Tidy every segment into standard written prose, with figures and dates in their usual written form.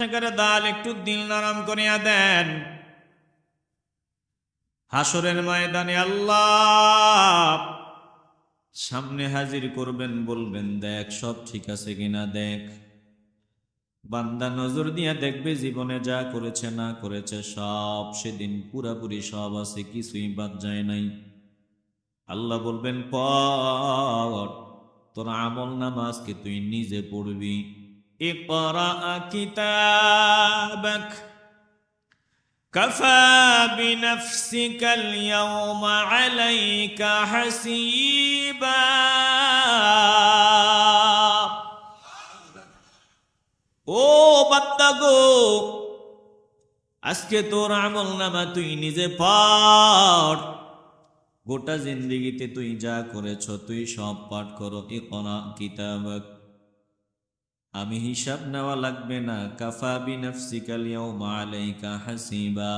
দাল একটু দিল নরম করিয়া দেন। হাসরের ময়দানে আল্লাহ সামনে হাজির করবেন, বলবেন দেখ সব ঠিক আছে কিনা দেখ। বান্দা নজর দিয়া দেখবে জীবনে যা করেছে না করেছে সব সেদিন পুরাপুরি সব আছে, কিছুই বাদ যায় নাই। আল্লাহ বলবেন পড়, তোর আমল নামা আজকে তুই নিজে পড়বি। ইকরা কিতাবাক কাফা বিনফসিকাল ইয়াওমা আলাইকা হাসিবা। ও বান্দা গো, আজকে তোর আমল নামা তুই নিজে পড়। গোটা জিন্দেগিতে তুই যা করেছ তুই সব পাঠ করো। ইকরা কিতাবাক, আমি হিসাব নেওয়া লাগবে না। কাফা বিনফসিকাল ইয়াওমা আলাইকা হাসিবা,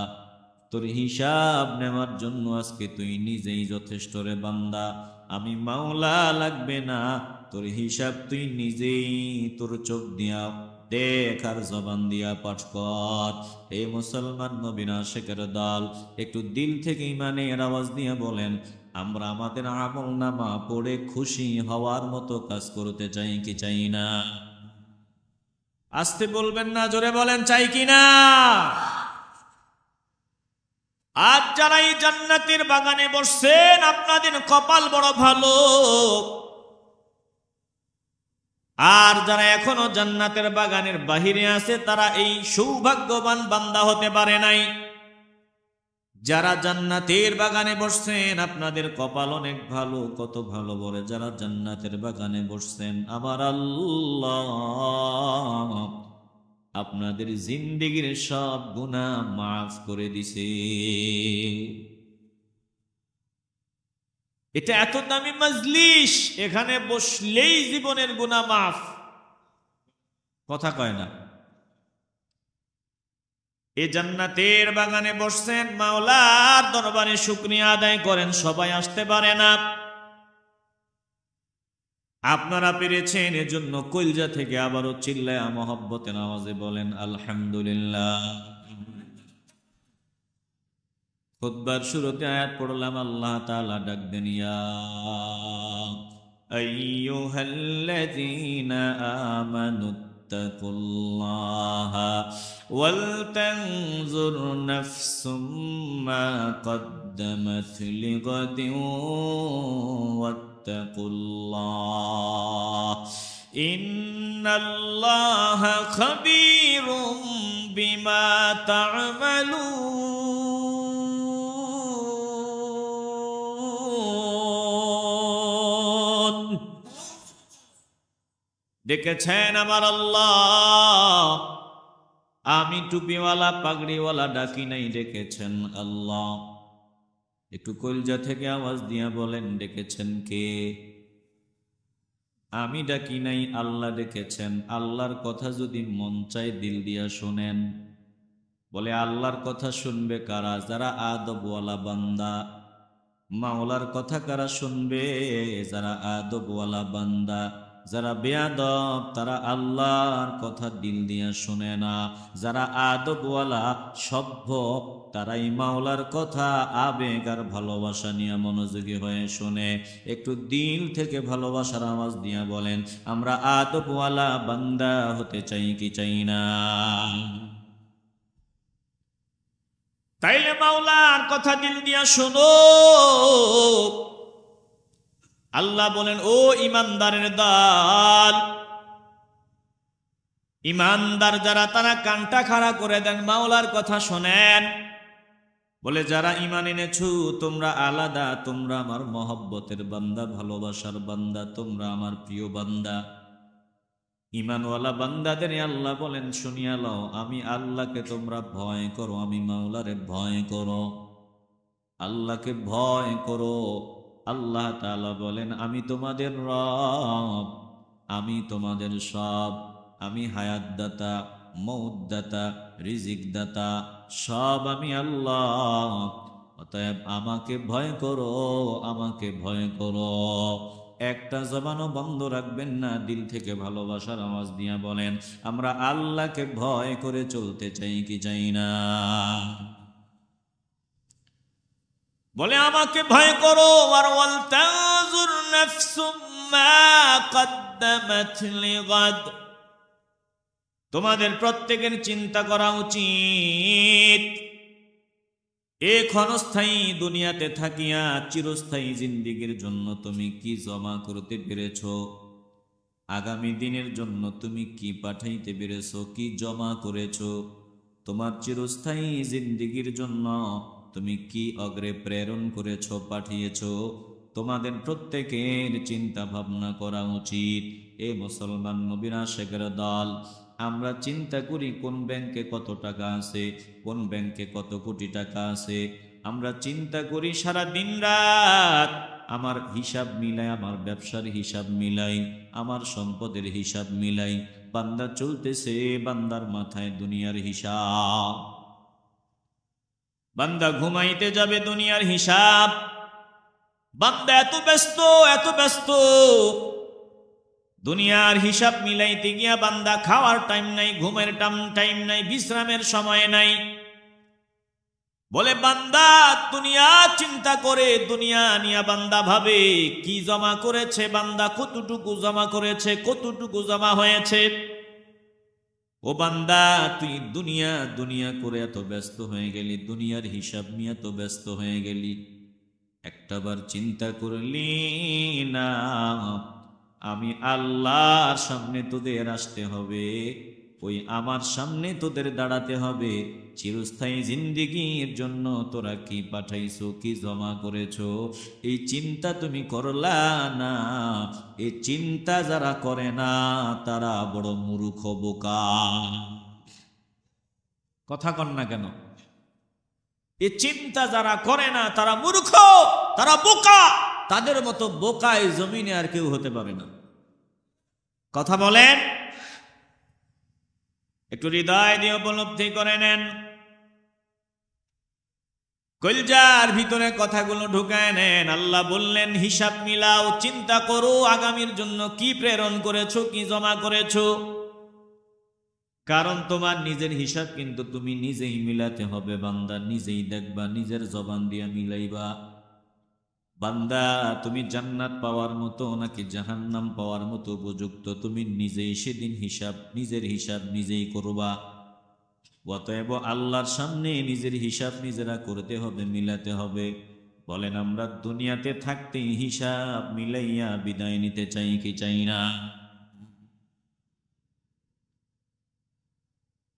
তোর হিসাব নেওয়ার জন্য আজকে তুই নিজেই যথেষ্ট রে বান্দা। আমি মাওলা লাগবে না, তোর হিসাব তুই নিজেই তোর চোখ দিয়া দেখ আর জবান দিয়া পাঠ কর। হে মুসলমান নবীর আশিকের দল, একটু দিল থেকে ইমানের আওয়াজ দিয়ে বলেন, আমরা আমাদের আমল নামা পড়ে খুশি হওয়ার মতো কাজ করতে চাই কি চাই না? আসতে বলবেন না, জোরে বলেন চাই কি না? আজ যারা এই জান্নাতের বাগানে বসছেন আপনাদের কপাল বড় ভালো। আর যারা এখনো জান্নাতের বাগানের বাহিরে আছে তারা এই সৌভাগ্যবান বান্দা হতে পারে নাই। যারা জান্নাতের বাগানে বসছেন আপনাদের কপাল অনেক ভালো। কত ভালো বলে, যারা জান্নাতের বাগানে বসছেন আমার আল্লাহ আপনাদের জিন্দেগির সব গুনাহ মাফ করে দিছে। এটা এত দামি মজলিস, এখানে বসলেই জীবনের গুনাহ মাফ। কথা কয় না? এই জান্নাতের বাগানে বসছেন, মাওলার দরবারে শুকরিয়া আদায় করেন। সবাই আসতে পারে না, আপনারা পেরেছেন, এজন্য কলজা থেকে আবারও চিল্লায়া মহব্বতের আওয়াজে বলেন আলহামদুলিল্লাহ। খুতবার শুরুতে আয়াত পড়লাম, আল্লাহ তাআলা ডাক দেন, ইয়া আইয়ুহাল্লাযীনা আমানু ইত্তাকুল্লাহা ওয়াল তানজুর নাফসুম মা কদ্দামাত লিগাদিন ওয়াত্তাকুল্লাহ ইন্নাল্লাহা খাবীরুম বিমা তা'মালুন। ডেকেছেন আমার আল্লাহ, আমি টুপিওয়ালা পাগড়িওয়ালা ডাকি নাই, ডেকেছেন আল্লাহ। একটু কলজা থেকে আওয়াজ দিয়া বলেন ডেকেছেন কে? আমি ডাকি নাই, আল্লাহ ডেকেছেন। আল্লাহর কথা যদি মন চায় দিল দিয়া শোনেন। বলে আল্লাহর কথা শুনবে কারা? যারা আদবওয়ালা বান্দা। মাওলার কথা কারা শুনবে? যারা আদবওয়ালা বান্দা। যারা বেয়াদব তারা আল্লাহর কথা দিল দিয়া শুনে না। যারা আদবওয়ালা সভ্য তারাই মাওলার কথা আবেগ আর ভালোবাসা নিয়ে মনোযোগী হয়ে শুনে। একটু দিল থেকে ভালোবাসার আওয়াজ দিয়া বলেন, আমরা আদবওয়ালা বান্দা হতে চাই কি চাই না? তাইলে মাওলার কথা দিল দিয়া শোনো। আল্লাহ বলেন, ও ইমানদারের দল, ইমানদার যারা তারা কানটা খাড়া করে দেন, মাওলার কথা শোনেন। বলে যারা ঈমান এনেছো তোমরা আলাদা, তোমরা আমার মহব্বতের বান্দা, ভালোবাসার বান্দা, তোমরা আমার প্রিয় বান্দা। ঈমানওয়ালা বান্দাদের আল্লাহ বলেন শুনিয়া লও, আমি আল্লাহকে তোমরা ভয় করো, আমি মাওলারে ভয় করো, আল্লাহকে ভয় করো। আল্লাহ তাআলা বলেন, আমি তোমাদের রব, আমি তোমাদের সব, আমি হায়াত দাতা, মউত দাতা, রিজিক দাতা, সব আমি আল্লাহ। অতএব আমাকে ভয় করো, আমাকে ভয় করো। একটা জবানও বন্ধ রাখবেন না, দিল থেকে ভালোবাসার আওয়াজ দিয়া বলেন, আমরা আল্লাহকে ভয় করে চলতে চাই কি চাই না? বলে আমাকে ভয় করো, আর ওয়াল তানজুর নাফসুম মা কদ্দামাত লিগাদ, তোমাদের প্রত্যেকের চিন্তা করা উচিত এই ক্ষণস্থায়ী দুনিয়াতে থাকিয়া চিরস্থায়ী জিন্দেগীর জন্য তুমি কি জমা করতে পেরেছ, আগামী দিনের জন্য তুমি কি পাঠাইতে পেরেছ, কি জমা করেছ, তোমার চিরস্থায়ী জিন্দেগীর জন্য তুমি কি অগ্রে প্রেরণ করেছ, পাঠিয়েছ, তোমাদের প্রত্যেকের চিন্তা ভাবনা করা উচিত। এ মুসলমান নবীর আশিকের দল, আমরা চিন্তা করি কোন ব্যাংকে কত টাকা আছে, কোন ব্যাংকে কত কোটি টাকা আছে। আমরা চিন্তা করি সারা দিন রাত আমার হিসাব মিলাই, আমার ব্যবসার হিসাব মিলাই, আমার সম্পদের হিসাব মিলাই। বান্দা চলতেছে বান্দার মাথায় দুনিয়ার হিসাব, বান্দা ঘুমাইতে যাবে দুনিয়ার হিসাব। বান্দা এত ব্যস্ত, এত ব্যস্ত, দুনিয়ার হিসাব মিলাইতে গিয়া বান্দা খাওয়ার টাইম নাই, ঘুমের টাইম নাই, বিশ্রামের সময় নাই। বলে বান্দা দুনিয়া চিন্তা করে, দুনিয়া নিয়া বান্দা ভাবে কি জমা করেছে, বান্দা কতটুকু জমা করেছে, কতটুকু জমা হয়েছে। ও বান্দা তুই দুনিয়া দুনিয়া করে এত ব্যস্ত হয়ে গেলি, দুনিয়ার হিসাব নিয়ে এত ব্যস্ত হয়ে গেলি, একটাবার চিন্তা করলি না আমি আল্লাহর সামনে তোদের আসতে হবে, ওই আমার সামনে তোদের দাঁড়াতে হবে। চিরস্থায়ী জিন্দেগির জন্য তোরা কি পাঠাইছো, কি জমা করেছো, এই চিন্তা তুমি করলা না। এই চিন্তা যারা করে না তারা বড় মূর্খ, বোকা। কথা কন না কেন? এই চিন্তা যারা করে না তারা মূর্খ, তারা বোকা। তাদের মতো বোকা এই জমিনে আর কেউ হতে পারে না। কথা বলেন, একটু হৃদয় দিয়ে উপলব্ধি করে নেন, কলজার ভিতরে কথাগুলো ঢুকায় নেন। আল্লাহ বললেন হিসাব মিলাও, চিন্তা করো আগামীর জন্য কি প্রেরণ করেছো, কি জমা করেছো। কারণ তোমার নিজের হিসাব কিন্তু তুমি নিজেই মিলাতে হবে। বান্দা নিজেই দেখবা, নিজের জবান দিয়া মিলাইবা। বান্দা তুমি জান্নাত পাওয়ার মতো নাকি জাহান্নাম পাওয়ার মতো উপযুক্ত, তুমি নিজেই সেদিন নিজের হিসাব নিজেই করবা। অতএব আল্লাহর সামনে নিজের হিসাব নিজেরা করতে হবে, মিলাতে হবে। বলেন আমরা দুনিয়াতে থাকতেই হিসাব মিলাইয়া বিদায় নিতে চাই কি চাই না?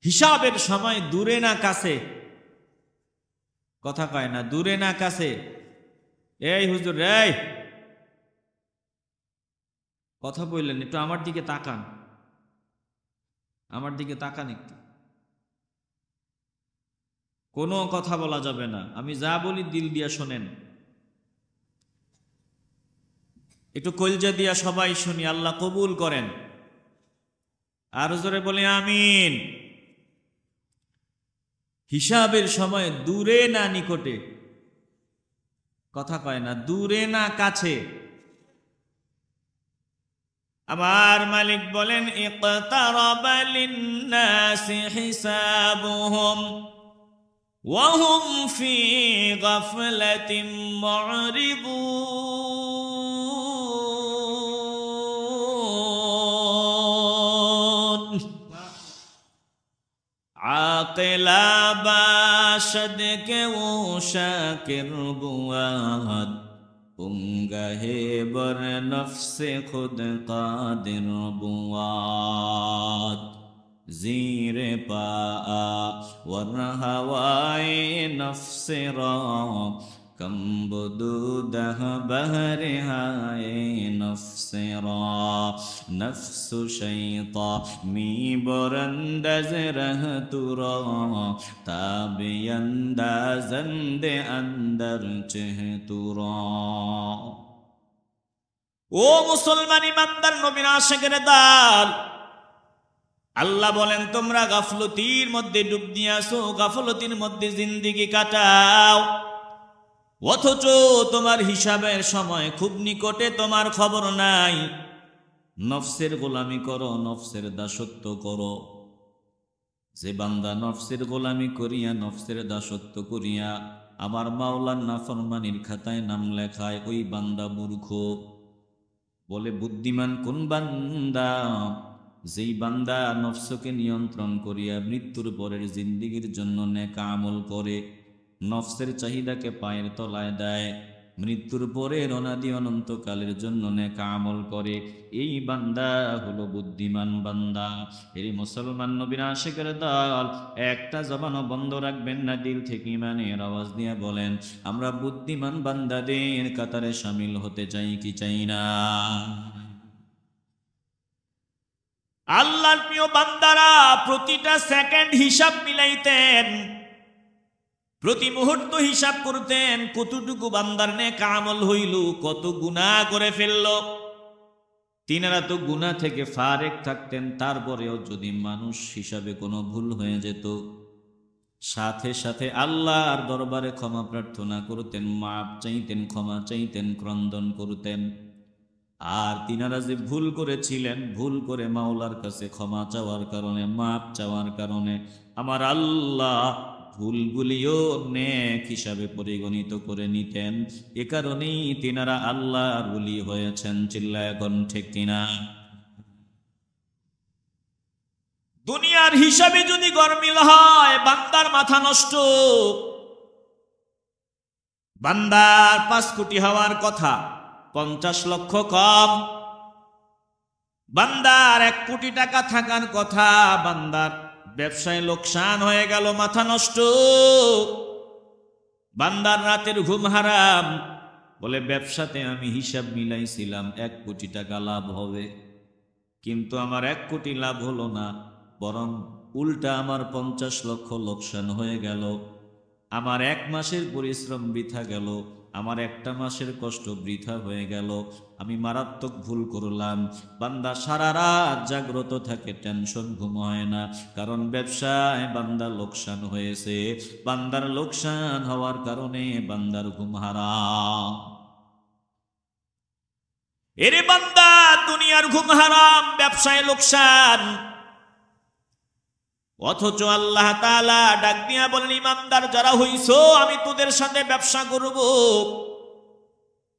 হিসাবের সময় দূরে না কাছে, কথা কয় না, দূরে না কাছে। এই হুজুর রে, কথা বললেন, একটু আমার দিকে তাকান, আমার দিকে তাকান একটু। কোনো কথা বলা যাবে না, আমি যা বলি দিল দিয়া শোনেন, একটু কলজা দিয়া সবাই শুনি, আল্লাহ কবুল করেন। আর জোরে বলি আমিন। হিসাবের সময় দূরে না নিকটে, কথা কয় না, দূরে না কাছে। আমার মালিক বলেন ইকতারাবা লিন্নাসি হিসাবুহুম ওয়া হুম ফি গাফলাতিন মুরিবুন। আকিলা বাশদ কে ও শাকির বুয়াদ, উঙ্গহে বর নফসে খুদ কাদির বুয়াদ। জিরে পা ওর হওয়ায়ে নফসে রা, কম্বুদুদহ বহরে হায়ে নফসে রা। নফসু শৈতা মি বরন্দজ রহ তুরা, তাবিয়ন্দাজন্দে অন্দর চেহ তুরা। ও মুসলমান ইমানদার নবীর আশিকের দল, আল্লাহ বলেন তোমরা গাফলতির মধ্যে ডুব দিয়ে আসো, গাফলতির মধ্যে জিন্দেগি কাটাও। অথচ তোমার হিসাবের সময় খুব নিকটে, তোমার খবর নাই। নফসের গোলামি করো, নফসের দাসত্ব করো। যে বান্দা নফসের গোলামি করিয়া, নফসের দাসত্ব করিয়া আমার মাওলার নাফরমানির খাতায় নাম লেখায়, ওই বান্দা মূর্খ। বলে বুদ্ধিমান কোন বান্দা? যেই বান্দা নফসকে নিয়ন্ত্রণ করিয়া মৃত্যুর পরের জিন্দিগির জন্য নেক আমল করে, নফসের চাহিদাকে পায়ের তলায় দেয়, মৃত্যুর পরে অনাদি অনন্তকালের জন্য নেক আমল করে, এই বান্দা হলো বুদ্ধিমান বান্দা। এই মুসলমান নবীর আশিকের দল, একটা জবানও বন্ধ রাখবেন না, দিল থেকে ইমানের আওয়াজ দিয়ে বলেন, আমরা বুদ্ধিমান বান্দাদের কাতারে শামিল হতে চাই কি চাই না? আল্লাহর প্রিয় বান্দারা প্রতিটা সেকেন্ড হিসাব মিলাইতেন, প্রতি মুহূর্ত হিসাব করতেন, কতটুকু বান্দার নেক আমল হইল, কত গুনাহ করে ফেলল। তিনারা তো গুনাহ থেকে ফারেক থাকতেন, তারপরেও যদি মানুষ হিসাবে কোনো ভুল হয়ে যেত, সাথে সাথে আল্লাহর দরবারে ক্ষমা প্রার্থনা করতেন, মাপ চাইতেন, ক্ষমা চাইতেন, ক্রন্দন করতেন। আর তিনারা যে ভুল করেছিলেন, ভুল করে মাওলার কাছে ক্ষমা চাওয়ার কারণে, মাপ চাওয়ার কারণে আমার আল্লাহ ভুলগুলিও নেক হিসাবে পরিগণিত করে নিতেন। এ কারণেই তিনারা আল্লাহর ওলি হয়েছেন। চিল্লায় এখন ঠিক কিনা? দুনিয়ার হিসাবে যদি গরমিল হয়, বান্দার মাথা নষ্ট। বান্দার 5 কোটি হওয়ার কথা, 50 লক্ষ কম। বান্দার 1 কোটি টাকা থাকার কথা, বান্দার ব্যবসায় লোকসান হয়ে গেল, মাথা নষ্ট। বান্দার রাতের ঘুম হারাম। বলে ব্যবসাতে আমি হিসাব মিলাইছিলাম 1 কোটি টাকা লাভ হবে, কিন্তু আমার 1 কোটি লাভ হলো না, বরং উল্টা আমার 50 লক্ষ লোকসান হয়ে গেল। আমার 1 মাসের পরিশ্রম বৃথা গেল, আমার একটা মাসের কষ্ট বৃথা হয়ে গেল। আমি মারাত্মক ভুল করলাম। বান্দা সারা রাত জাগ্রত থাকে, টেনশন, ঘুম হয় না, কারণ ব্যবসায় বান্দার লোকসান হয়েছে। বান্দার লোকসান হওয়ার কারণে বান্দার ঘুম হারাম। এরে বান্দা, দুনিয়ার ঘুম হারাম, ব্যবসায় লোকসান। অথচ আল্লাহ তাআলা ডাক দিয়া বলেন, ইমানদার যারা হইছো, আমি তোদের সাথে ব্যবসা করব,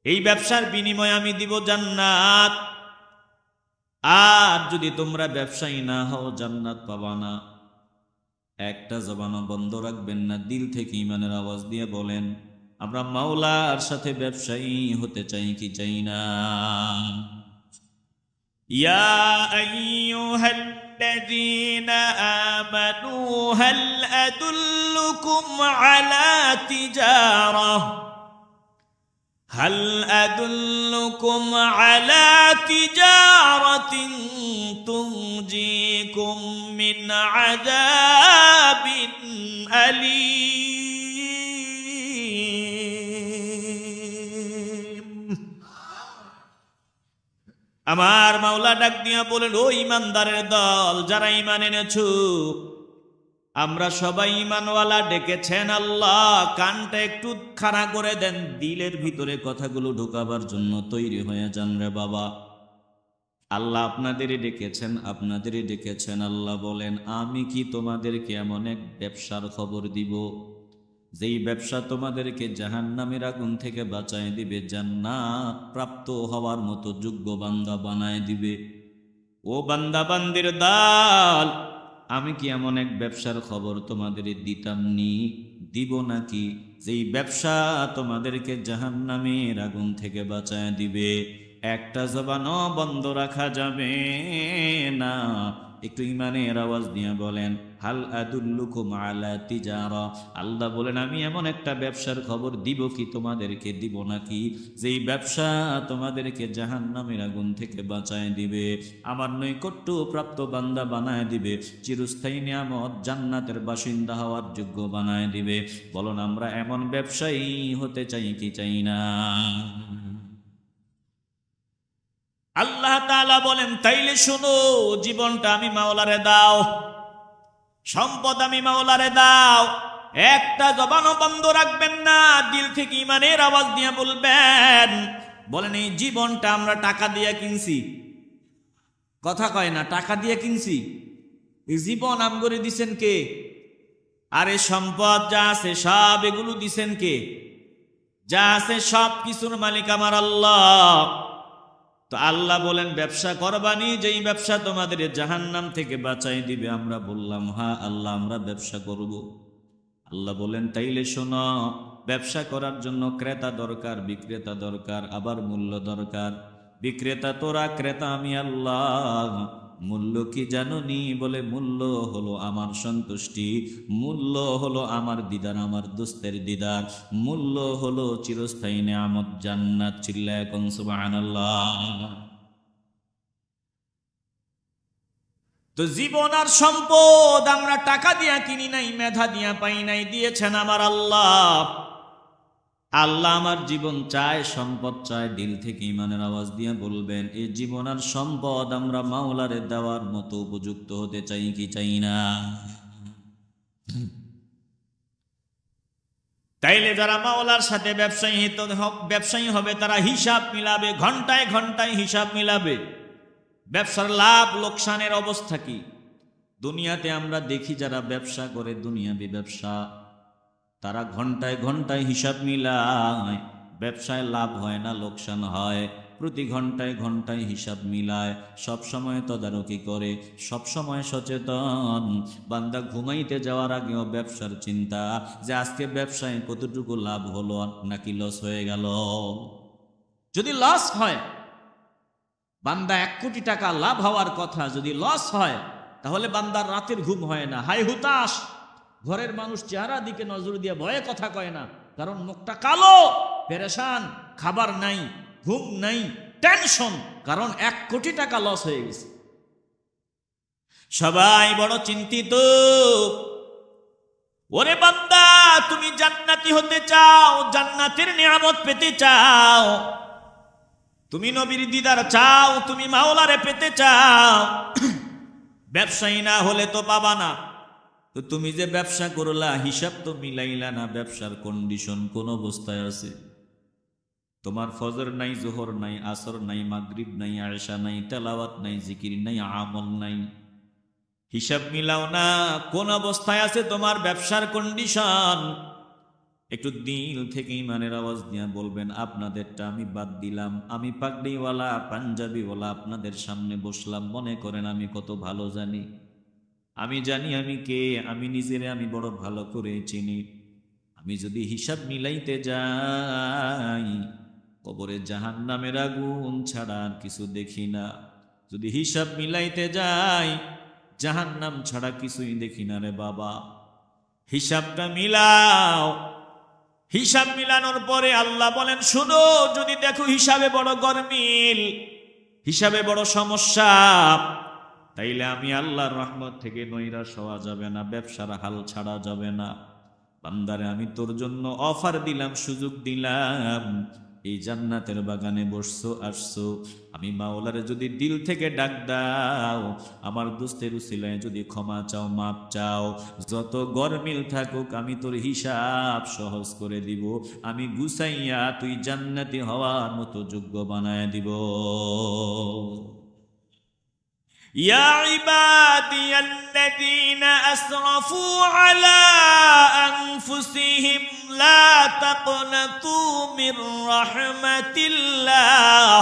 এই ব্যবসার বিনিময়ে আমি দিব জান্নাত। আর যদি তোমরা ব্যবসায়ী না হও, জান্নাত পাবা না। একটা জবানও বন্ধ রাখবেন না, দিল থেকে ইমানের আওয়াজ দিয়ে বলেন, আমরা মাওলার সাথে ব্যবসায়ী হতে চাই কি চাই না? ইয়া আইয়ুহাল্লাযীনা আমানু হাল আদুল্লুকুম আলা তিজারাহ هل أدلكم على تجارة تنجيكم من عذاب أليم? আমার মাওলা ডাক দিয়া বলেন, ও ইমানদারের দল, যারা ঈমান এনেছো, আমরা সবাই ঈমানওয়ালা, ডেকেছেন আল্লাহ। কানটা একটু খাড়া করে দেন, দিলের ভিতরে কথাগুলো ঢোকাবার জন্য তৈরি হয়ে যান রে বাবা। আল্লাহ আপনাদেরই ডেকেছেন, আপনাদেরই ডেকেছেন। আল্লাহ বলেন, আমি কি তোমাদেরকে এমন এক ব্যবসার খবর দিব, যেই ব্যবসা তোমাদেরকে জাহান্নামের আগুন থেকে বাঁচায় দিবে, জান্নাত প্রাপ্ত হওয়ার মতো যোগ্য বান্দা বানায় দিবে। ও বান্দা বান্দির দল, আমি কি এমন এক ব্যবসার খবর তোমাদের দিতাম নি, দিব নাকি, যেই ব্যবসা তোমাদেরকে জাহান্নামের আগুন থেকে বাঁচায় দিবে? একটা জবানও বন্ধ রাখা যাবে না। একটু ইমানের আওয়াজ দিয়ে বলেন, হাল আদুল্লুকুম আলা তিজারা। আল্লাহ বলেন, আমি এমন একটা ব্যবসার খবর দিব কি তোমাদেরকে, দিব নাকি, যেই ব্যবসা তোমাদেরকে জাহান্নামের আগুন থেকে বাঁচায় দিবে, আমার নৈকট্য প্রাপ্ত বান্দা বানায় দিবে, চিরস্থায়ী নিয়ামত জান্নাতের বাসিন্দা হওয়ার যোগ্য বানায় দিবে। বলুন, আমরা এমন ব্যবসায়ী হতে চাই কি চাই না? আল্লাহ তাআলা বলেন, তাইলে শোনো, জীবনটা আমি মাওলারে দাও, সম্পদ আমি মাওলারে দাও, একটা জবানও বন্ধ রাখবেন না, দিল থেকে ইমানের আওয়াজ দিয়ে বলবেন। বলেন এই জীবনটা আমরা টাকা দিয়ে কিনছি, কথা কয় না, টাকা দিয়ে কিনছি। এই জীবন আমগরে দিছেন কে? আরে সম্পদ যা আছে সব এগুলো দিছেন কে? যা আছে সব কিছুর মালিক আমার আল্লাহ। তো আল্লাহ বলেন ব্যবসা করবানি, যেই ব্যবসা তোমাদের জাহান্নাম থেকে বাঁচাই দিবে। আমরা বললাম হ্যাঁ আল্লাহ আমরা ব্যবসা করব। আল্লাহ বলেন তাইলে শোনো, ব্যবসা করার জন্য ক্রেতা দরকার, বিক্রেতা দরকার, আবার মূল্য দরকার। বিক্রেতা তোরা, ক্রেতা আমি আল্লাহ। মূল্য কি জানোনি? বলে মূল্য হলো আমার সন্তুষ্টি, মূল্য হলো আমার দিদার, আমার দোস্তের দিদার, মূল্য হলো চিরস্থায়ী নেয়ামত জান্নাত। চিল্লায় কোন সুবহানাল্লাহ। তো জীবন আর সম্পদ আমরা টাকা দিয়া কিনি নাই, মেধা দিয়া পাই নাই, দিয়েছেন আমার আল্লাহ। আল্লাহ আমার জীবন চায়, সম্পদ চায়, দিল থেকে ইমানের আওয়াজ দিয়ে বলবেন এই জীবন আর সম্পদ আমরা মাওলারে দেওয়ার মতো উপযুক্ত হতে চাই কি চাই না? তাইলে যারা মাওলার সাথে ব্যবসায়ী হবে তারা হিসাব মিলাবে, ঘন্টায় ঘন্টায় হিসাব মিলাবে। ব্যবসার লাভ লোকসানের অবস্থা কি? দুনিয়াতে আমরা দেখি যারা ব্যবসা করে, দুনিয়াবি ব্যবসা, তারা ঘন্টায় ঘন্টায় হিসাব মিলায়। ব্যবসায় লাভ হয় না, লোকসান হয়, প্রতি ঘন্টায় ঘন্টায় হিসাব মিলায়, সব সময় তদারকি করে, সব সময় সচেতন। বান্দা ঘুমাইতে যাওয়ার আগেও ব্যবসার চিন্তা যে আজকে ব্যবসায় কতটুকু লাভ হলো নাকি লস হয়ে গেল। যদি লস হয়, বান্দা 1 কোটি টাকা লাভ হওয়ার কথা, যদি লস হয় তাহলে বান্দার রাতের ঘুম হয় না, হাই হুতাশ। ঘরের মানুষ চেহারা দিকে নজর দিয়ে ভয়ে কথা কয় না, কারণ মুখটা কালো, পেরেশান, খাবার নাই, ঘুম নাই, টেনশন, কারণ 1 কোটি টাকা লস হয়ে গেছে। সবাই বড় চিন্তিত। ওরে বান্দা, তুমি জান্নাতি হতে চাও, জান্নাতের নিয়ামত পেতে চাও, তুমি নবীর দিদার চাও, তুমি মাওলারে পেতে চাও, ব্যবসায়ী না হলে তো পাবা না। তো তুমি যে ব্যবসা করলা, হিসাব তো মিলাইলা না। ব্যবসার কন্ডিশন কোন অবস্থায় আছে? তোমার ফজর নাই, জোহর নাই, আসর নাই, মাগরিব নাই, আয়েশা নাই, তেলাওয়াত নাই, জিকির নাই, আমল নাই। হিসাব মিলাও না, কোন অবস্থায় আছে তোমার ব্যবসার কন্ডিশন। একটু দিল থেকে ইমানের আওয়াজ দিয়ে বলবেন আপনাদেরটা আমি বাদ দিলাম। আমি পাগড়িওয়ালা, পাঞ্জাবিওয়ালা আপনাদের সামনে বসলাম, মনে করেন আমি কত ভালো জানি। আমি জানি আমি কে, আমি নিজেরে আমি বড় ভালো করে চিনি। আমি যদি হিসাব মিলাইতে যাই, কবরে জাহান্নামের আগুন ছাড়া আর কিছু দেখি না। যদি হিসাব মিলাইতে যাই, জাহান্নাম ছাড়া কিছুই দেখি না রে বাবা। হিসাবটা মিলাও। হিসাব মিলানোর পরে আল্লাহ বলেন শুনো, যদি দেখো হিসাবে বড় গরমিল, হিসাবে বড় সমস্যা, তাইলে আমি আল্লাহর রহমত থেকে নৈরাশ হওয়া যাবে না, ব্যবসার হাল ছাড়া যাবে না। বান্দারে আমি তোর জন্য অফার দিলাম, সুযোগ দিলাম, এই জান্নাতের বাগানে বসছো, আসছো, আমি মাওলারে যদি দিল থেকে ডাক দাও, আমার দোস্তের উসিলায় যদি ক্ষমা চাও, মাপ চাও, যত গরমিল থাকুক আমি তোর হিসাব সহজ করে দিব, আমি গুছাইয়া তুই জান্নাতি হওয়ার মতো যোগ্য বানায় দিব। يا عبادي الذين أسرفوا على أنفسهم لا تقنطوا من رحمة الله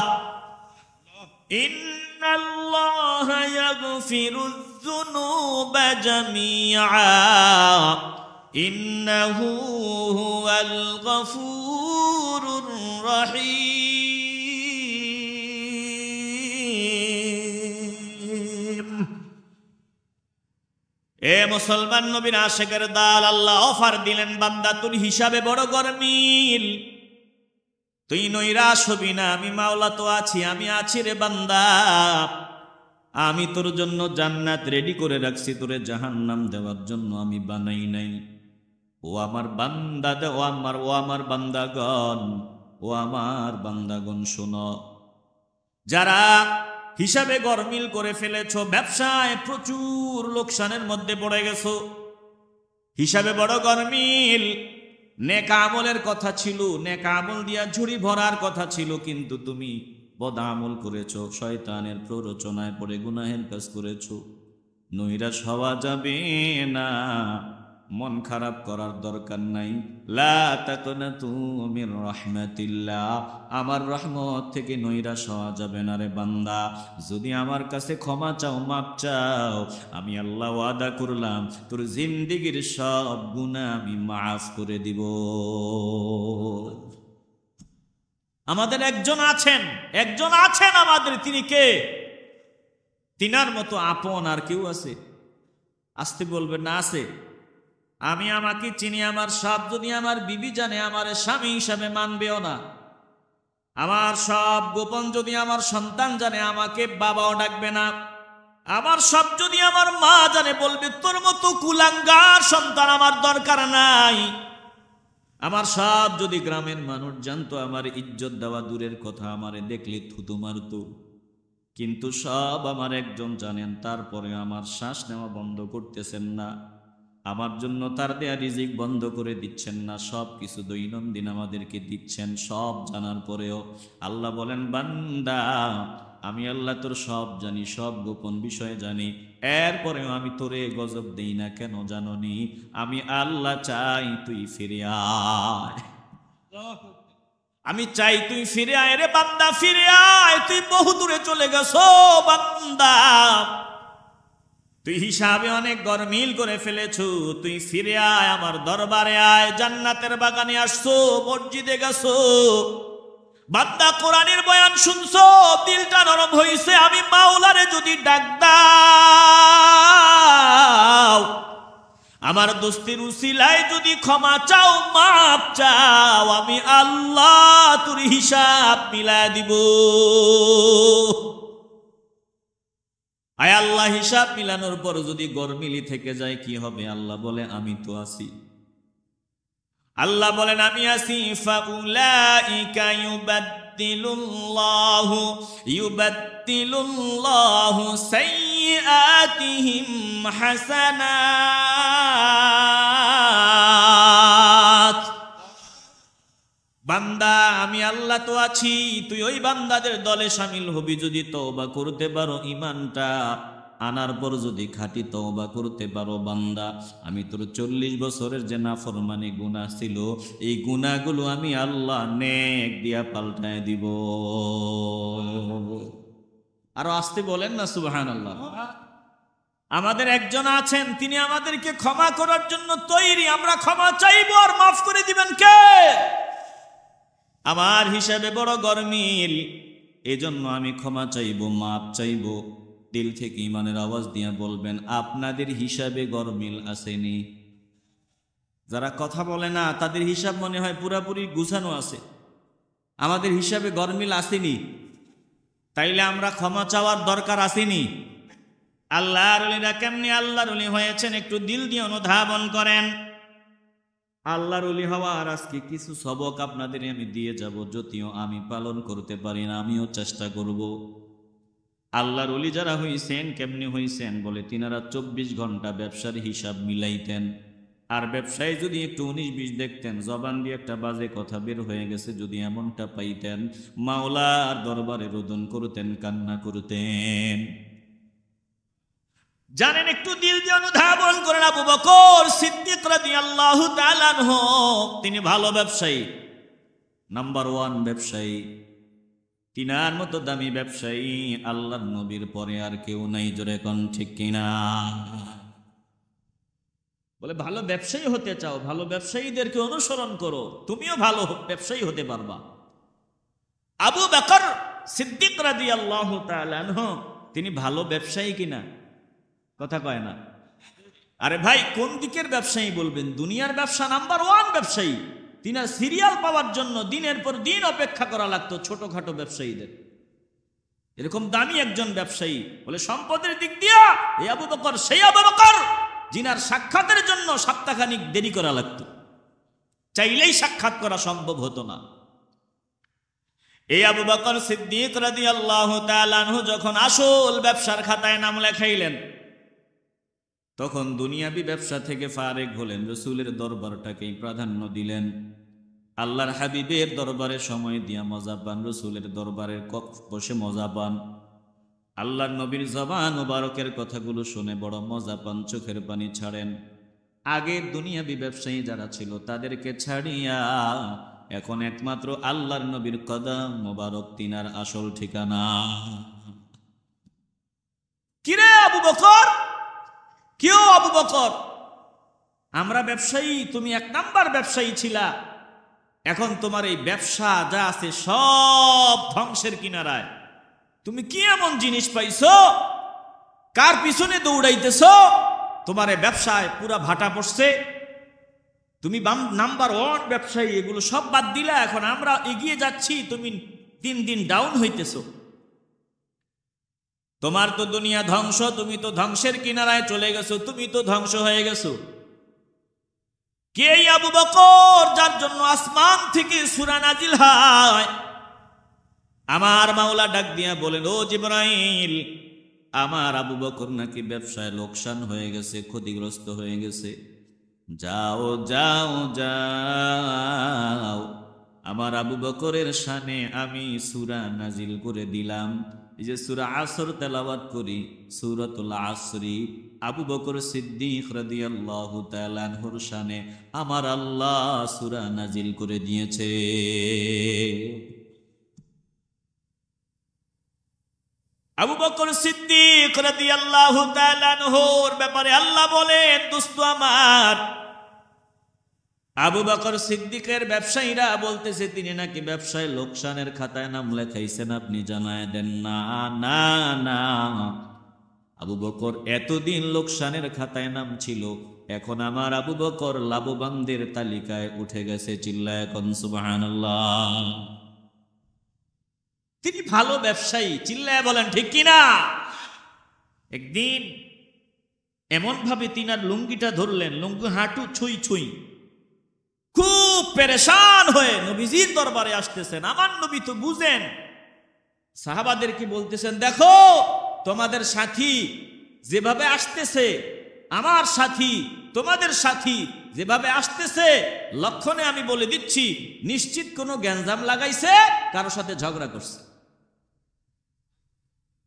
إن الله يغفر الذنوب جميعا إنه هو الغفور الرحيم। এ মুসলমান নবীর আশিকের দল, আল্লাহ অফার দিলেন বান্দা তোর হিসাবে বড় গরমিল, তুই নৈরাশ হবি না, আমি মাওলা তো আছি, আমি আছি রে বান্দা, আমি তোর জন্য জান্নাত রেডি করে রাখছি, তোরে জাহান্নাম দেওয়ার জন্য আমি বানাই নাই। ও আমার বান্দা, ও আমার বান্দাগণ, ও আমার বান্দাগণ শোনো, যারা হিসাবে গরমিল করে ফেলেছো, ব্যবসায় প্রচুর লোকসানের মধ্যে পড়ে গেছো, হিসাবে বড় গরমিল। নেক আমলের কথা ছিল, নেক আমল দিয়া ঝুড়ি ভরার কথা ছিল, কিন্তু তুমি বদ আমল করেছো, শয়তানের প্ররোচনায় পড়ে গুনাহের কাজ করেছো। নৈরাশ হওয়া যাবে না, মন খারাপ করার দরকার নাই। লা তাকনাতু মির রাহমাতিল্লাহ, আমার রহমত থেকে নৈরাশ হওয়া যাবে না রে বান্দা। যদি আমার কাছে ক্ষমা চাও, মাপ চাও, আমি আল্লাহ ওয়াদা করলাম তোর জিন্দেগীর সব গুনাহ আমি মাফ করে দিব। আমাদের একজন আছেন আমাদের, তিনি কে? তিনার মতো আপন আর কেউ আছে? আসতে বলবেন না আছে। আমি আমাকে চিনি, আমার সব যদি আমার বিবি জানে, আমার স্বামী হিসাবে মানবেও না। আমার সব গোপন যদি আমার সন্তান জানে, আমাকে বাবাও ডাকবে না। আমার সব যদি আমার মা জানে, বলবে তোর মতো কুলাঙ্গার সন্তান আমার দরকার নাই। আমার সব যদি গ্রামের মানুষ জানতো, আমার ইজ্জত দেওয়া দূরের কথা, আমারে দেখলে থুতু মারতো। কিন্তু সব আমার একজন জানেন, তারপরে আমার শ্বাস নেওয়া বন্ধ করতেছেন না, আমার জন্য তার দেয়া রিজিক বন্ধ করে দিচ্ছেন না, সব কিছু দৈনন্দিন আমাদেরকে দিচ্ছেন। সব জানার পরেও আল্লাহ বলেন, বান্দা আমি আল্লাহ তোর সব জানি, সব গোপন বিষয় জানি, এরপরেও আমি তোরে গজব দেই না। কেন জাননি? আমি আল্লাহ চাই তুই ফিরে আয়। আমি চাই তুই ফিরে আয় রে বান্দা, ফিরে আয়। তুই বহু দূরে চলে গেছো বান্দা, তুই হিসাবে অনেক গরমিল করে ফেলেছো। তুই ফিরে আয়, আমার দরবারে আয়। জান্নাতের বাগানে আসছো, মসজিদে গেছো, বান্দা কোরআনের বয়ান শুনছো, দিলটা নরম হইছে। আমি মাওলারে যদি ডাক দাও, আমার দোস্তের উসিলায় যদি ক্ষমা চাও, মাপ চাও, আমি আল্লাহ তোর হিসাব মিলায় দিব। আয় আল্লাহ হিসাব মিলানোর পর যদি গরমিলি থেকে যায় কি হবে? আল্লাহ বলে আমি তো আছি। আল্লাহ বলেন আমি আছি। ফাউলাইকা ইউবাদদিলুল্লাহু সাইয়্যাতিহিম হাসানাত। বান্দা আমি আল্লাহ তো আছি, তুই ওই বান্দাদের দলে শামিল হবি যদি তওবা করতে পারো, ঈমানটা আনার পর যদি খাঁটি তওবা করতে পারো। বান্দা আমি তোর 40 বছরের যে নাফরমানি গুনাহ ছিল, এই গুনাহগুলো আমি আল্লাহ নেক দিয়া পাল্টায় দিব। আরো আসতে বলেন না সুবহানাল্লাহ। আমাদের একজন আছেন, তিনি আমাদেরকে ক্ষমা করার জন্য তৈরি। আমরা ক্ষমা চাইবো আর মাফ করে দিবেন কে? আমার হিসাবে বড় গরমিল, এজন্য আমি ক্ষমা চাইবো, মাপ চাইবো। দিল থেকে ইমানের আওয়াজ দিয়ে বলবেন, আপনাদের হিসাবে গরমিল আসেনি? যারা কথা বলে না তাদের হিসাব মনে হয় পুরাপুরি গুছানো আছে। আমাদের হিসাবে গরমিল আসেনি, তাইলে আমরা ক্ষমা চাওয়ার দরকার আসেনি। আল্লাহর ওলিরা কেমনি আল্লাহর ওলি হয়েছেন একটু দিল দিয়ে অনুধাবন করেন। আল্লাহর ওলি হওয়ার আজকে কিছু সবক আপনাদের আমি দিয়ে যাব, যদিও আমি পালন করতে পারি না, আমিও চেষ্টা করব। আল্লাহর ওলি যারা হইছেন কেমনি হইছেন বলে, তিনারা 24 ঘন্টা ব্যবসার হিসাব মিলাইতেন। আর ব্যবসায় যদি একটু 19-20 দেখতেন, জবান দিয়ে একটা বাজে কথা বের হয়ে গেছে যদি এমনটা পাইতেন, মাওলার দরবারে রোদন করতেন, কান্না করতেন। জানেন, একটু দিল দিয়ে অনুধাবন করেন। আবু বকর সিদ্দিক রাদিয়াল্লাহু তাআলা আনহু, তিনি ভালো ব্যবসায়ী, নাম্বার 1 ব্যবসায়ী। তিনার মতো দামি ব্যবসায়ী আল্লাহর নবীর পরে আর কেউ নাই। জোরে কোন ঠিক কিনা? বলে ভালো ব্যবসায়ী হতে চাও, ভালো ব্যবসায়ীদেরকে অনুসরণ করো, তুমিও ভালো ব্যবসায়ী হতে পারবা। আবু বকর সিদ্দিক রাদিয়াল্লাহু তাআলা আনহু, তিনি ভালো ব্যবসায়ী কিনা? কথা কয় না। আরে ভাই, কোন দিকের ব্যবসায়ী বলবেন? দুনিয়ার ব্যবসা নাম্বার 1 ব্যবসায়ী। তিনার সিরিয়াল পাওয়ার জন্য দিনের পর দিন অপেক্ষা করা লাগতো ছোটখাটো ব্যবসায়ীদের। এরকম দামি একজন ব্যবসায়ী, বলে সম্পদের দিক দিয়া এই আবু বকর সেই আবু বকর যিনার সাক্ষাতের জন্য সপ্তাহখানিক দেরি করা লাগতো, চাইলেই সাক্ষাৎ করা সম্ভব হতো না। এই আবু বকর সিদ্দিক রাদিয়াল্লাহু তাআলা আনহু যখন আসল ব্যবসার খাতায় নাম লেখাইলেন, তখন দুনিয়াবি ব্যবসা থেকে ফারেক হলেন, রসুলের দরবারটাকেই প্রাধান্য দিলেন। আল্লাহর হাবিবের দরবারে সময় দিয়া মজা পান, রসুলের দরবারে বসে মজা পান। আল্লাহর নবীর জবান মুবারকের কথাগুলো শুনে বড় মজা পান, চোখের পানি ছাড়েন। আগের দুনিয়াবি ব্যবসায়ী যারা ছিল তাদেরকে ছাড়িয়া এখন একমাত্র আল্লাহর নবীর কদম মোবারক তিনার আসল ঠিকানা। কিরে আবু বকর, কেউ আবু বকর, আমরা ব্যবসায়ী, তুমি এক নাম্বার ব্যবসায়ী ছিলা, এখন তোমার এই ব্যবসা যা আছে সব ধ্বংসের কিনারায়। তুমি কি এমন জিনিস পাইছো? কার পিছনে দৌড়াইতেছো? তোমার এই ব্যবসায় পুরা ভাটা পড়ছে। তুমি নাম্বার ওয়ান ব্যবসায়ী, এগুলো সব বাদ দিলা, এখন আমরা এগিয়ে যাচ্ছি, তুমি দিন দিন ডাউন হইতেছো। তোমার তো দুনিয়া ধ্বংস, তুমি তো ধ্বংসের কিনারায় চলে গেছো, তুমি তো ধ্বংস হয়ে গেছো। কে আবু বকর যার জন্য আসমান থেকে সূরা নাজিল হয়? আমার মাওলা ডাক দিয়া বলেন, ও জিবরাইল, আমার আবু বকর নাকি ব্যবসায় লোকসান হয়ে গেছে, ক্ষতিগ্রস্ত হয়ে গেছে। যাও যাও যাও, আমার আবু বকরের শানে আমি সূরা নাজিল করে দিলাম। এই যে সূরা আসর তেলাওয়াত করি, সূরাতুল আসরি, আবু বকর সিদ্দিক রাদিয়াল্লাহু তাআলা আনহুর শানে আমার আল্লাহ সূরা নাজিল করে দিয়েছে। আবু বকর সিদ্দিক রাদিয়াল্লাহু তাআলা আনহুর ব্যাপারে আল্লাহ বলেন, দোস্ত আমার, আবু বকর সিদ্দিকের ব্যবসায়ীরা বলতেছে তিনি নাকি ব্যবসায় লোকসানের খাতায় নাম লেখাইছেন, আপনি জানায় দেন না। না না, আবু বকর এতদিন লোকসানের খাতায় নাম ছিল, এখন আমার আবু বকর লাভবানদের তালিকায় উঠে গেছে। চিল্লায় এখন সুবহানাল্লাহ। তিনি ভালো ব্যবসায়ী, চিল্লায় বলেন ঠিক কিনা? একদিন এমন ভাবে তিনার লুঙ্গিটা ধরলেন, লুঙ্গি হাঁটু ছুঁই ছুঁই, খুব পেরেশান হয়ে নবীজির দরবারে আসতেছেন। আমার নবী তো বুঝেন, সাহাবাদেরকে বলতেছেন, দেখো তোমাদের সাথী যেভাবে আসতেছে, আমার সাথী তোমাদের সাথী যেভাবে আসতেছে, লক্ষণে আমি বলে দিচ্ছি নিশ্চিত কোনো গ্যাঞ্জাম লাগাইছে, কারো সাথে ঝগড়া করছে।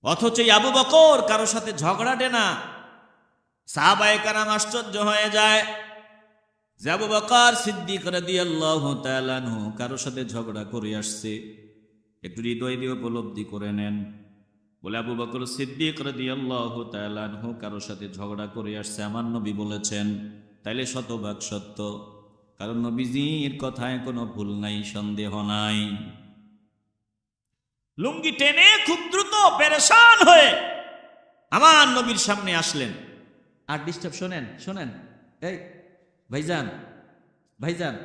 অথচ আবু বকর কারো সাথে ঝগড়াটে না। সাহাবায়ে কেরাম আশ্চর্য হয়ে যায় যে আবু বকর সিদ্দিক রাদিয়াল্লাহু তাআলা আনহু কারো সাথে ঝগড়া করে আসছে। একটু হৃদয় দিয়ে উপলব্ধি করে নেন। বলে আবু বকর সিদ্দিক রাদিয়াল্লাহু তাআলা আনহু কারো সাথে ঝগড়া করে আসছে, আমার নবী বলেছেন, তাইলে শতভাগ সত্য, কারণ নবীজির কথায় কোনো ভুল নাই, সন্দেহ নাই। লুঙ্গি টেনে খুব দ্রুত পেরেশান হয়ে আমার নবীর সামনে আসলেন। আর ডিস্টার্ব, শোনেন শোনেন, এই ভাইজান, ভাইজান,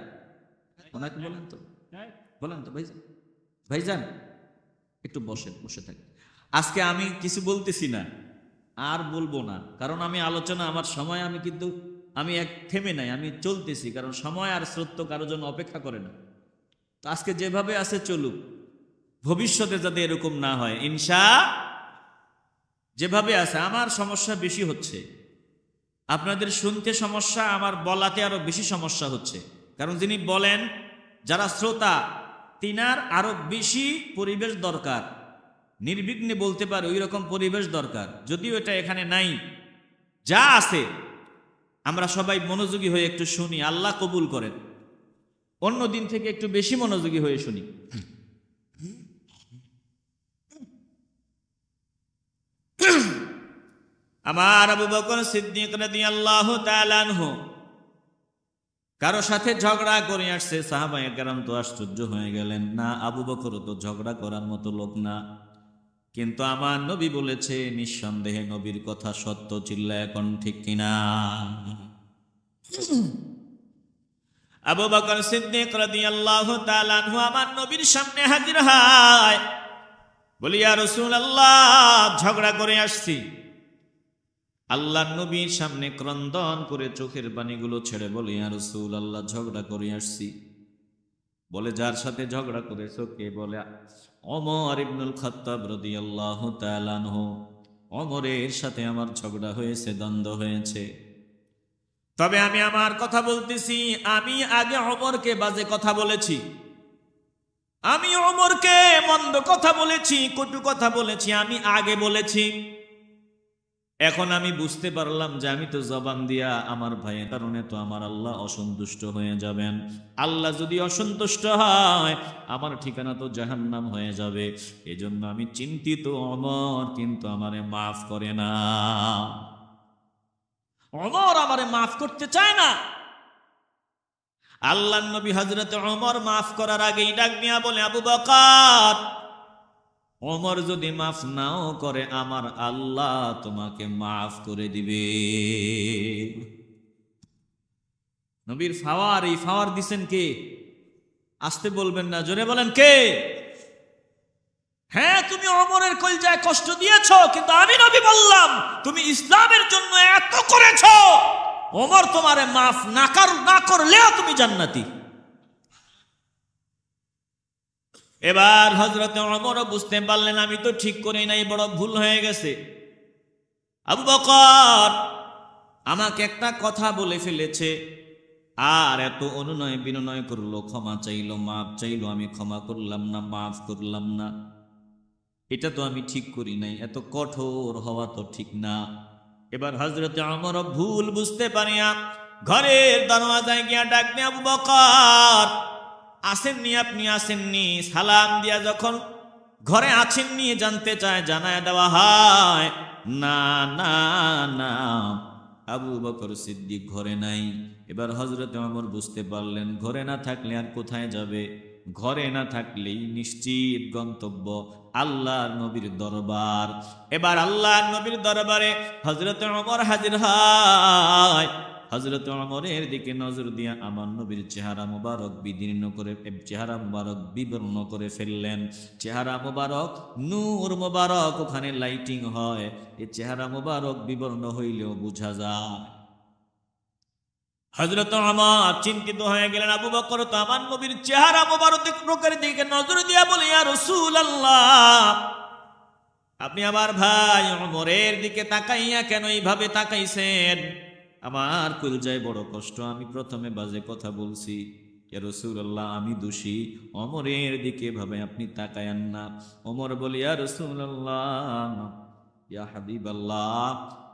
ওনাকে বলেন তো, বলেন তো ভাইজান, ভাইজান একটু বসেন, বসে থাকেন। আজকে আমি কিছু বলতেছি না, আর বলবো না, কারণ আমি আলোচনা, আমার সময়, আমি এক থেমে নাই, আমি চলতেছি, কারণ সময় আর শ্রদ্ধ কারো জন্য অপেক্ষা করে না। তো আজকে যেভাবে আছে চলুক, ভবিষ্যতে যাতে এরকম না হয় যেভাবে আছে। আমার সমস্যা বেশি হচ্ছে, আপনাদের শুনতে সমস্যা, আমার বলাতে আরো বেশি সমস্যা হচ্ছে। কারণ যিনি বলেন, যারা শ্রোতা, তিনার আরো বেশি পরিবেশ দরকার, নির্বিঘ্নে বলতে পারে ওই রকম পরিবেশ দরকার। যদিও এটা এখানে নাই, যা আছে আমরা সবাই মনোযোগী হয়ে একটু শুনি, আল্লাহ কবুল করেন। অন্য দিন থেকে একটু বেশি মনোযোগী হয়ে শুনি। আমার আবু বকর সিদ্দিক রাদিয়াল্লাহু তাআলা আনহু কারো সাথে ঝগড়া করে আসছে। সাহাবায়ে কেরাম তো আশ্চর্য হয়ে গেলেন, না আবু বকর তো ঝগড়া করার মতো লোক না, কিন্তু আমার নবী বলেছে নিঃসন্দেহে নবীর কথা সত্য। চিল্লায় এখন ঠিক কিনা? আবু বকর সিদ্দিক রাদিয়াল্লাহু তাআলা আনহু আমার নবীর সামনে হাজির হয়, বলি ইয়া রাসূলুল্লাহ, ঝগড়া করে আসছি। আল্লাহর নবীর সামনে ক্রন্দন করে চোখের পানিগুলো ছেড়ে বলে, ইয়া রাসূলুল্লাহ, ঝগড়া করে আসছি। বলে, যার সাথে ঝগড়া করেছো কে? বলে, ওমর ইবনুল খাত্তাব রাদিয়াল্লাহু তাআলা আনহু। ওমরের সাথে আমার ঝগড়া হয়েছে, দ্বন্দ্ব হয়েছে। তবে আমি আমার কথা বলতেছি, আমি আগে ওমরকে বাজে কথা বলেছি, আমি ওমরকে মন্দ কথা বলেছি, কটু কথা বলেছি, আমি আগে বলেছি। এখন আমি বুঝতে পারলাম যে আমি তো জবান দিয়া আমার ভাইয়ের কারণে তো আমার আল্লাহ অসন্তুষ্ট হয়ে যাবেন। আল্লাহ যদি অসন্তুষ্ট হয় আমার ঠিকানা তো জাহান্নাম হয়ে যাবে। এজন্য আমি চিন্তিত, ওমর কিন্তু আমারে মাফ করে না, ওমর আমারে মাফ করতে চায় না। আল্লাহর নবী হযরত ওমর মাফ করার আগেই ডাক দিয়া বলে, আবু বকর, ওমর যদি মাফ নাও করে আমার আল্লাহ তোমাকে মাফ করে দিবে। নবীর ফাওয়ার, এই ফাওয়ার দিছেন কে? আসতে বলবেন না, জোরে বলেন কে? হ্যাঁ, তুমি ওমরের কলিজায় কষ্ট দিয়েছো, কিন্তু আমি নবী বললাম তুমি ইসলামের জন্য এত করেছো, ওমর তোমারে মাফ না করলেও তুমি জান্নাতি। এবার হযরত ওমর বুঝতে পারলেন আমি তো ঠিক করি নাই, বড় ভুল হয়ে গেছে। আবু বকর আমাকে একটা কথা বলে ফেলেছে, আর এত অনুনয় বিনয় করলো, ক্ষমা চাইলো, মাফ চাইলো, আমি ক্ষমা করলাম না, মাফ করলাম না, এটা তো আমি ঠিক করি নাই, এত কঠোর হওয়া তো ঠিক না। এবার হযরত ওমর ভুল বুঝতে পারিয়া ঘরের দরওয়াজায় গিয়া ডাক দিয়ে, আবু বকর আসেননি? আপনি আসেননি? সালাম দিয়া যখন ঘরে আছেননি জানতে চায়, জানায় দেওয়া হয় না না না, আবু বকর সিদ্দিক ঘরে নাই। এবার হযরত ওমর বুঝতে পারলেন ঘরে না থাকলে আর কোথায় যাবে, ঘরে না থাকলেই নিশ্চিত গন্তব্য আল্লাহর নবীর দরবার। এবার আল্লাহর নবীর দরবারে হযরত ওমর হাজির হয়। হযরত ওমরের দিকে নজর দিয়া আমার নবীর চেহারা মুবারক বিদীর্ণ করে, চেহারা মুবারক বিবর্ণ করে ফেললেন। চেহারা মুবারক, নূর মুবারক, ওখানে লাইটিং হয়, এই চেহারা মুবারক বিবর্ণ হইলেও বোঝা যায়। হযরত ওমর চিন্তিত হয়ে গেলেন, আবু বকর তো আমার নবীর চেহারা মুবারকের দিকে নজর দিয়া বলে, ইয়া রাসূলুল্লাহ, আপনি আমার ভাই ওমরের দিকে তাকাইয়া কেন এইভাবে তাকাইছেন? আমার কলিজায় বড় কষ্ট, আমি প্রথমে বাজে কথা বলছি, ইয়া রাসূলুল্লাহ আমি দোষী, ওমরের দিকে ভাবে আপনি তাকায়ান না। ওমর বলে, ইয়া রাসূলুল্লাহ, ইয়া হাবিবাল্লাহ,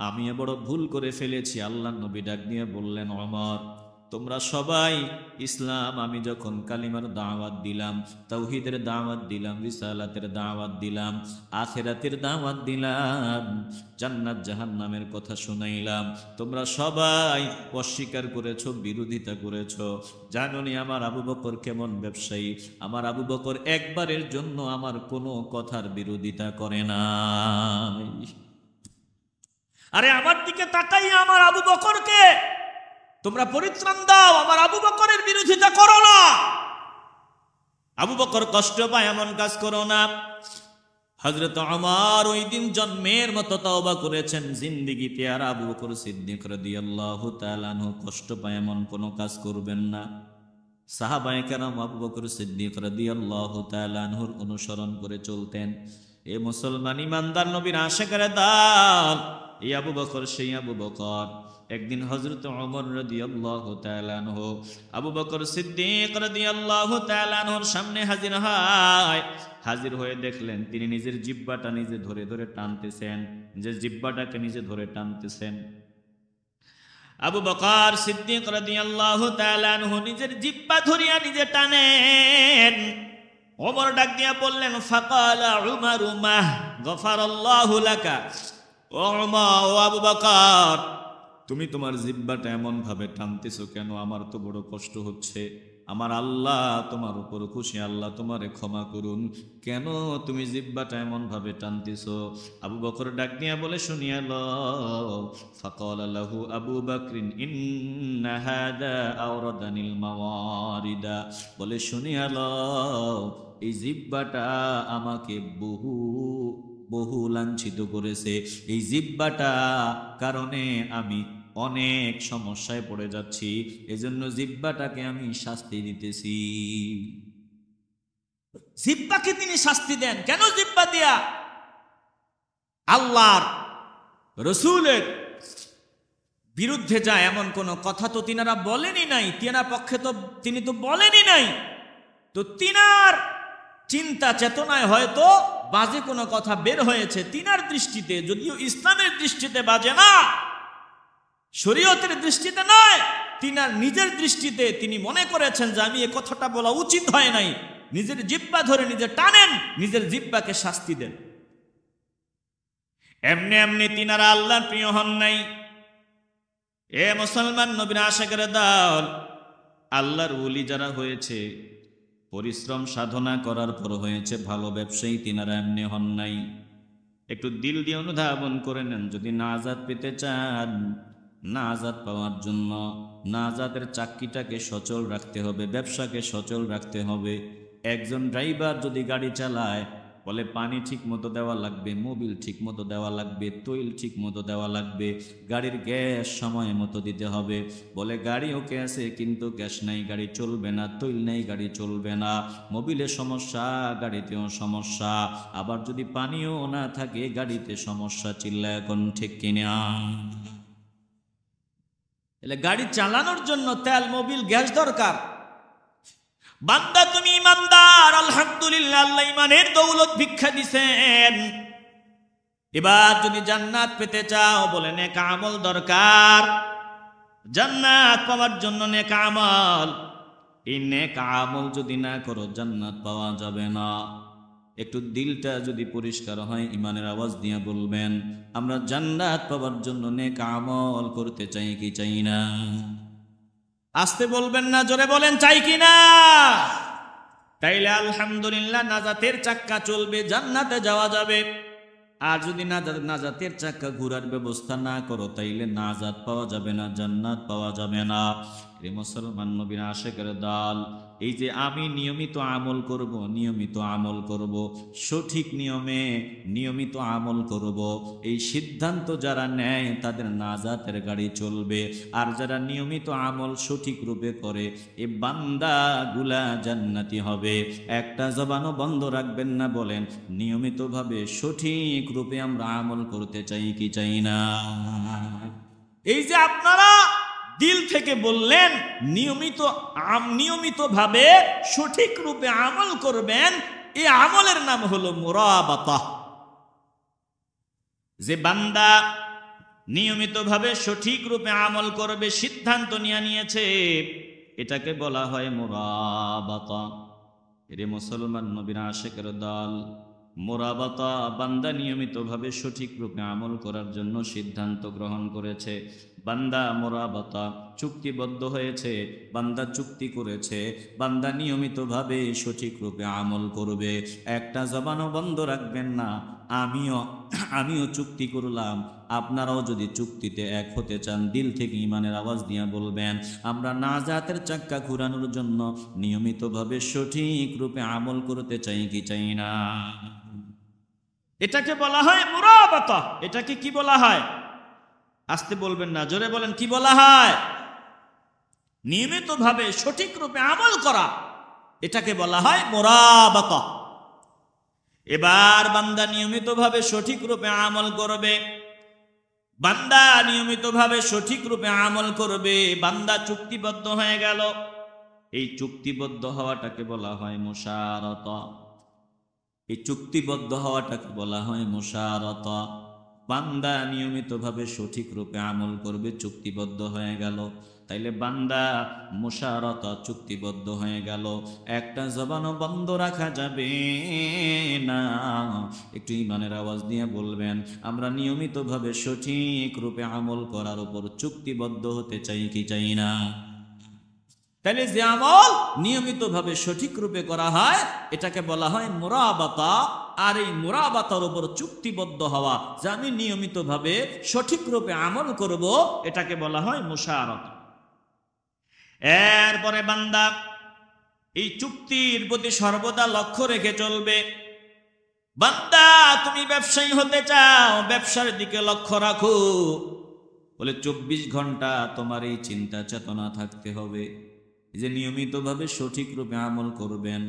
আমি বড় ভুল করে ফেলেছি। আল্লাহর নবী ডাক দিয়ে বললেন, ওমর তোমরা সবাই ইসলাম, আমি যখন কালিমার দাওয়াত দিলাম, তাওহীদের দাওয়াত দিলাম, রিসালাতের দাওয়াত দিলাম, আখিরাতের দাওয়াত দিলাম, জান্নাত জাহান্নামের কথা শুনাইলাম, তোমরা সবাই অস্বীকার করেছো, বিরোধিতা করেছো। জানোনি আমার আবু বকর কেমন ব্যবসায়ী? আমার আবু বকর একবারের জন্য আমার কোনো কথার বিরোধিতা করে না। আরে আমার দিকে তাকাইয়া আমার আবু বকরকে তোমরা পরিত্রাণ দাও, আমার আবু বকরের বিরোধিতা করো না। আবু বকর কষ্ট পায় এমন কাজ করো না। হযরত ওমর ওই দিন জন্মের মতো তওবা করেছেন, জিন্দেগিতে আর আবু বকর সিদ্দিক রাদিয়াল্লাহু তাআলা আনহু কষ্ট পায় এমন কোনো কাজ করবেন না। সাহাবায়ে কেরাম আবু বকর সিদ্দিক রাদিয়াল্লাহু তাআলা আনহুর অনুসরণ করে চলতেন। এ মুসলমান ইমানদার নবীর আশিকের দল, এই আবু বকর সেই আবু বকর। একদিন হযরত ওমর রাদিয়াল্লাহু তাআলা আনহু আবু বকর সিদ্দিক রাদিয়াল্লাহু তাআলা আনহুর সামনে হাজির হয়। হাজির হয়ে দেখলেন তিনি নিজের জিহ্বাটা নিজে ধরে ধরে টানতেছেন, নিজের জিহ্বাটাকে নিজে ধরে টানতেছেন। আবু বকর সিদ্দিক রাদিয়াল্লাহু তাআলা আনহু নিজের জিহ্বা ধরিয়া নিজে টানেন। ওমর ডাক দিয়া বললেন, ফাকালা উমারু মাহ গফারাল্লাহু লাকা। ও ওমর, ও আবু বকর, তুমি তোমার জিহ্বাটা এমন ভাবে টানতেছো কেন? আমার তো বড় কষ্ট হচ্ছে। আমার আল্লাহ তোমার উপর খুশি, আল্লাহ তোমারে ক্ষমা করুন, কেন তুমি জিহ্বাটা এমন ভাবে টানতেছো? আবু বকর ডাক দিয়া বলে, শুনিয়া লও। ফাকালা লাহু আবু বকরিন ইন্না হাদা আওরাদানিল মাওয়ারিদা। বলে, শুনিয়া লও, এই জিহ্বাটা আমাকে বহু লাঞ্ছিত করেছে। এই জিহ্বাটা কারণে আমি অনেক সমস্যায় পড়ে যাচ্ছি, এজন্য জিহ্বাটাকে আমি শাস্তি দিতেছি। জিহ্বাকে তিনি শাস্তি দেন কেন? জিহ্বা দিয়া আল্লাহর রসুলের বিরুদ্ধে যায় এমন কোনো কথা তো তিনারা বলেনই নাই, তিনার পক্ষে তো তিনি তো বলেনই নাই। তো তিনার চিন্তা চেতনায় হয়তো বাজে কোনো কথা বের হয়েছে তিনার দৃষ্টিতে, যদিও ইসলামের দৃষ্টিতে বাজে না, শরীয়তের দৃষ্টিতে নয়, তিনার নিজের দৃষ্টিতে তিনি মনে করেছেন যে আমি এ কথাটা বলা উচিত হয় নাই। নিজের জিহ্বা ধরে নিজে টানেন, নিজের জিহ্বাকে শাস্তি দেন। এমনি এমনি তিনারা আল্লাহর প্রিয় হন নাই। এ মুসলমান নবীর আশিকের দল, আল্লাহর ওলি যারা হয়েছে, পরিশ্রম সাধনা করার পর হয়েছে ভালো ব্যবসায়ী, তিনারা এমনি হন নাই। একটু দিল দিয়ে অনুধাবন করে নেন, যদি নাজাত পেতে চান, নাজাত পাওয়ার জন্য নাজাতের চাক্কিটাকে সচল রাখতে হবে, ব্যবসাকে সচল রাখতে হবে। একজন ড্রাইভার যদি গাড়ি চালায়, বলে পানি ঠিক মতো দেওয়া লাগবে, মোবিল ঠিক মতো দেওয়া লাগবে, তৈল ঠিক মতো দেওয়া লাগবে, গাড়ির গ্যাস সময় মতো দিতে হবে। বলে গাড়ি ওকে আছে কিন্তু গ্যাস নাই, গাড়ি চলবে না, তৈল নেই, গাড়ি চলবে না, মোবিলে সমস্যা, গাড়িতেও সমস্যা, আবার যদি পানিও না থাকে গাড়িতে সমস্যা। চিল্লা এখন ঠিক কিনা? এলে গাড়ি চালানোর জন্য তেল, মোবিল, গ্যাস দরকার। বান্দা তুমি ইমানদার, আলহামদুলিল্লাহ, আল্লাহ ইমানের দৌলত ভিক্ষা দিছেন। এবার যদি জান্নাত পেতে চাও, বলে নেক আমল দরকার। জান্নাত পাওয়ার জন্য নেক আমল, এই নেক আমল যদি না করো জান্নাত পাওয়া যাবে না। একটু দিলটা যদি পরিষ্কার হয়, ইমানের আওয়াজ দিয়ে বলবেন, আমরা জান্নাত পাওয়ার জন্য নেক আমল করতে চাই কি চাই না? আসতে বলবেন না, জোরে বলেন চাই কি না? তাইলে আলহামদুলিল্লাহ নাজাতের চাক্কা চলবে, জান্নাতে যাওয়া যাবে। আর যদি নাজাতের চাক্কা ঘোরার ব্যবস্থা না করো, তাইলে নাজাত পাওয়া যাবে না, জান্নাত পাওয়া যাবে না। রে মুসলমান নবীর আশিকের দল, এই যে আমি নিয়মিত আমল করব, নিয়মিত আমল করব, সঠিক নিয়মে নিয়মিত আমল করব, এই সিদ্ধান্ত যারা নেয় তাদের নাজাতের গাড়ি চলবে। আর যারা নিয়মিত আমল সঠিক রূপে করে, এই বান্দাগুলা জান্নাতি হবে। একটা জবানও বন্ধ রাখবেন না, বলেন নিয়মিতভাবে সঠিক রূপে আমরা আমল করতে চাই কি চাই না? এই যে আপনারা দিল থেকে বললেন নিয়মিতভাবে সঠিক রূপে আমল করবেন, এই আমলের নাম হলো মুরাবাতা। যে বান্দা নিয়মিতভাবে সঠিক রূপে আমল করবে, সিদ্ধান্ত নিয়েছে, এটাকে বলা হয় মুরাবাতা। এরে মুসলমান নবীর আশিকের দল, মুরাবাতা, বান্দা নিয়মিতভাবে সঠিক রূপে আমল করার জন্য সিদ্ধান্ত গ্রহণ করেছে। বান্দা মুরাবাতা, চুক্তিবদ্ধ হয়েছে, বান্দা চুক্তি করেছে, বান্দা নিয়মিতভাবে সঠিক রূপে আমল করবে। একটা জবানও বন্ধ রাখবেন না। আমিও চুক্তি করলাম, আপনারাও যদি চুক্তিতে এক হতে চান, দিল থেকে ইমানের আওয়াজ দিয়ে বলবেন, আমরা নাজাতের চাক্কা ঘুরানোর জন্য নিয়মিতভাবে সঠিক রূপে আমল করতে চাই কি চাই না? এটাকে বলা হয় মুরাবাতা। এটাকে কি বলা হয়? আসতে বলবেন না, জোরে বলেন কি বলা হয়? নিয়মিতভাবে সঠিক রূপে আমল করা, এটাকে বলা হয় মুরাবাতা। এবার বান্দা নিয়মিতভাবে সঠিক রূপে আমল করবে, বান্দা নিয়মিতভাবে সঠিক রূপে আমল করবে, বান্দা চুক্তিবদ্ধ হয়ে গেল। এই চুক্তিবদ্ধ হওয়াটাকে বলা হয় মুশারাতা। এই চুক্তিবদ্ধ হওয়াটাকে বলা হয় মুশারাতা। বান্দা নিয়মিতভাবে সঠিক রূপে আমল করবে, চুক্তিবদ্ধ হয়ে গেল। তাইলে বান্দা মুশারাতা, চুক্তিবদ্ধ হয়ে গেল। একটা জবানও বন্ধ রাখা যাবে না। একটু ইমানের আওয়াজ দিয়ে বলবেন, আমরা নিয়মিতভাবে সঠিক রূপে আমল করার উপর চুক্তিবদ্ধ হতে চাই কি চাই না? তাহলে যে আমল নিয়মিতভাবে সঠিক রূপে করা হয়, এটাকে বলা হয় মুরাবাতা। আর এই মুরাবাতার উপর চুক্তিবদ্ধ হওয়া, যে আমি নিয়মিতভাবে সঠিক রূপে আমল করব, এটাকে বলা হয় মুশারাতা। এরপরে বান্দা এই চুক্তির প্রতি সর্বদা লক্ষ্য রেখে চলবে। বান্দা তুমি ব্যবসায়ী হতে চাও, ব্যবসার দিকে লক্ষ্য রাখো। বলে 24 ঘন্টা তোমার এই চিন্তা চেতনা থাকতে হবে, যে নিয়মিতভাবে সঠিক রূপে আমল করবেন,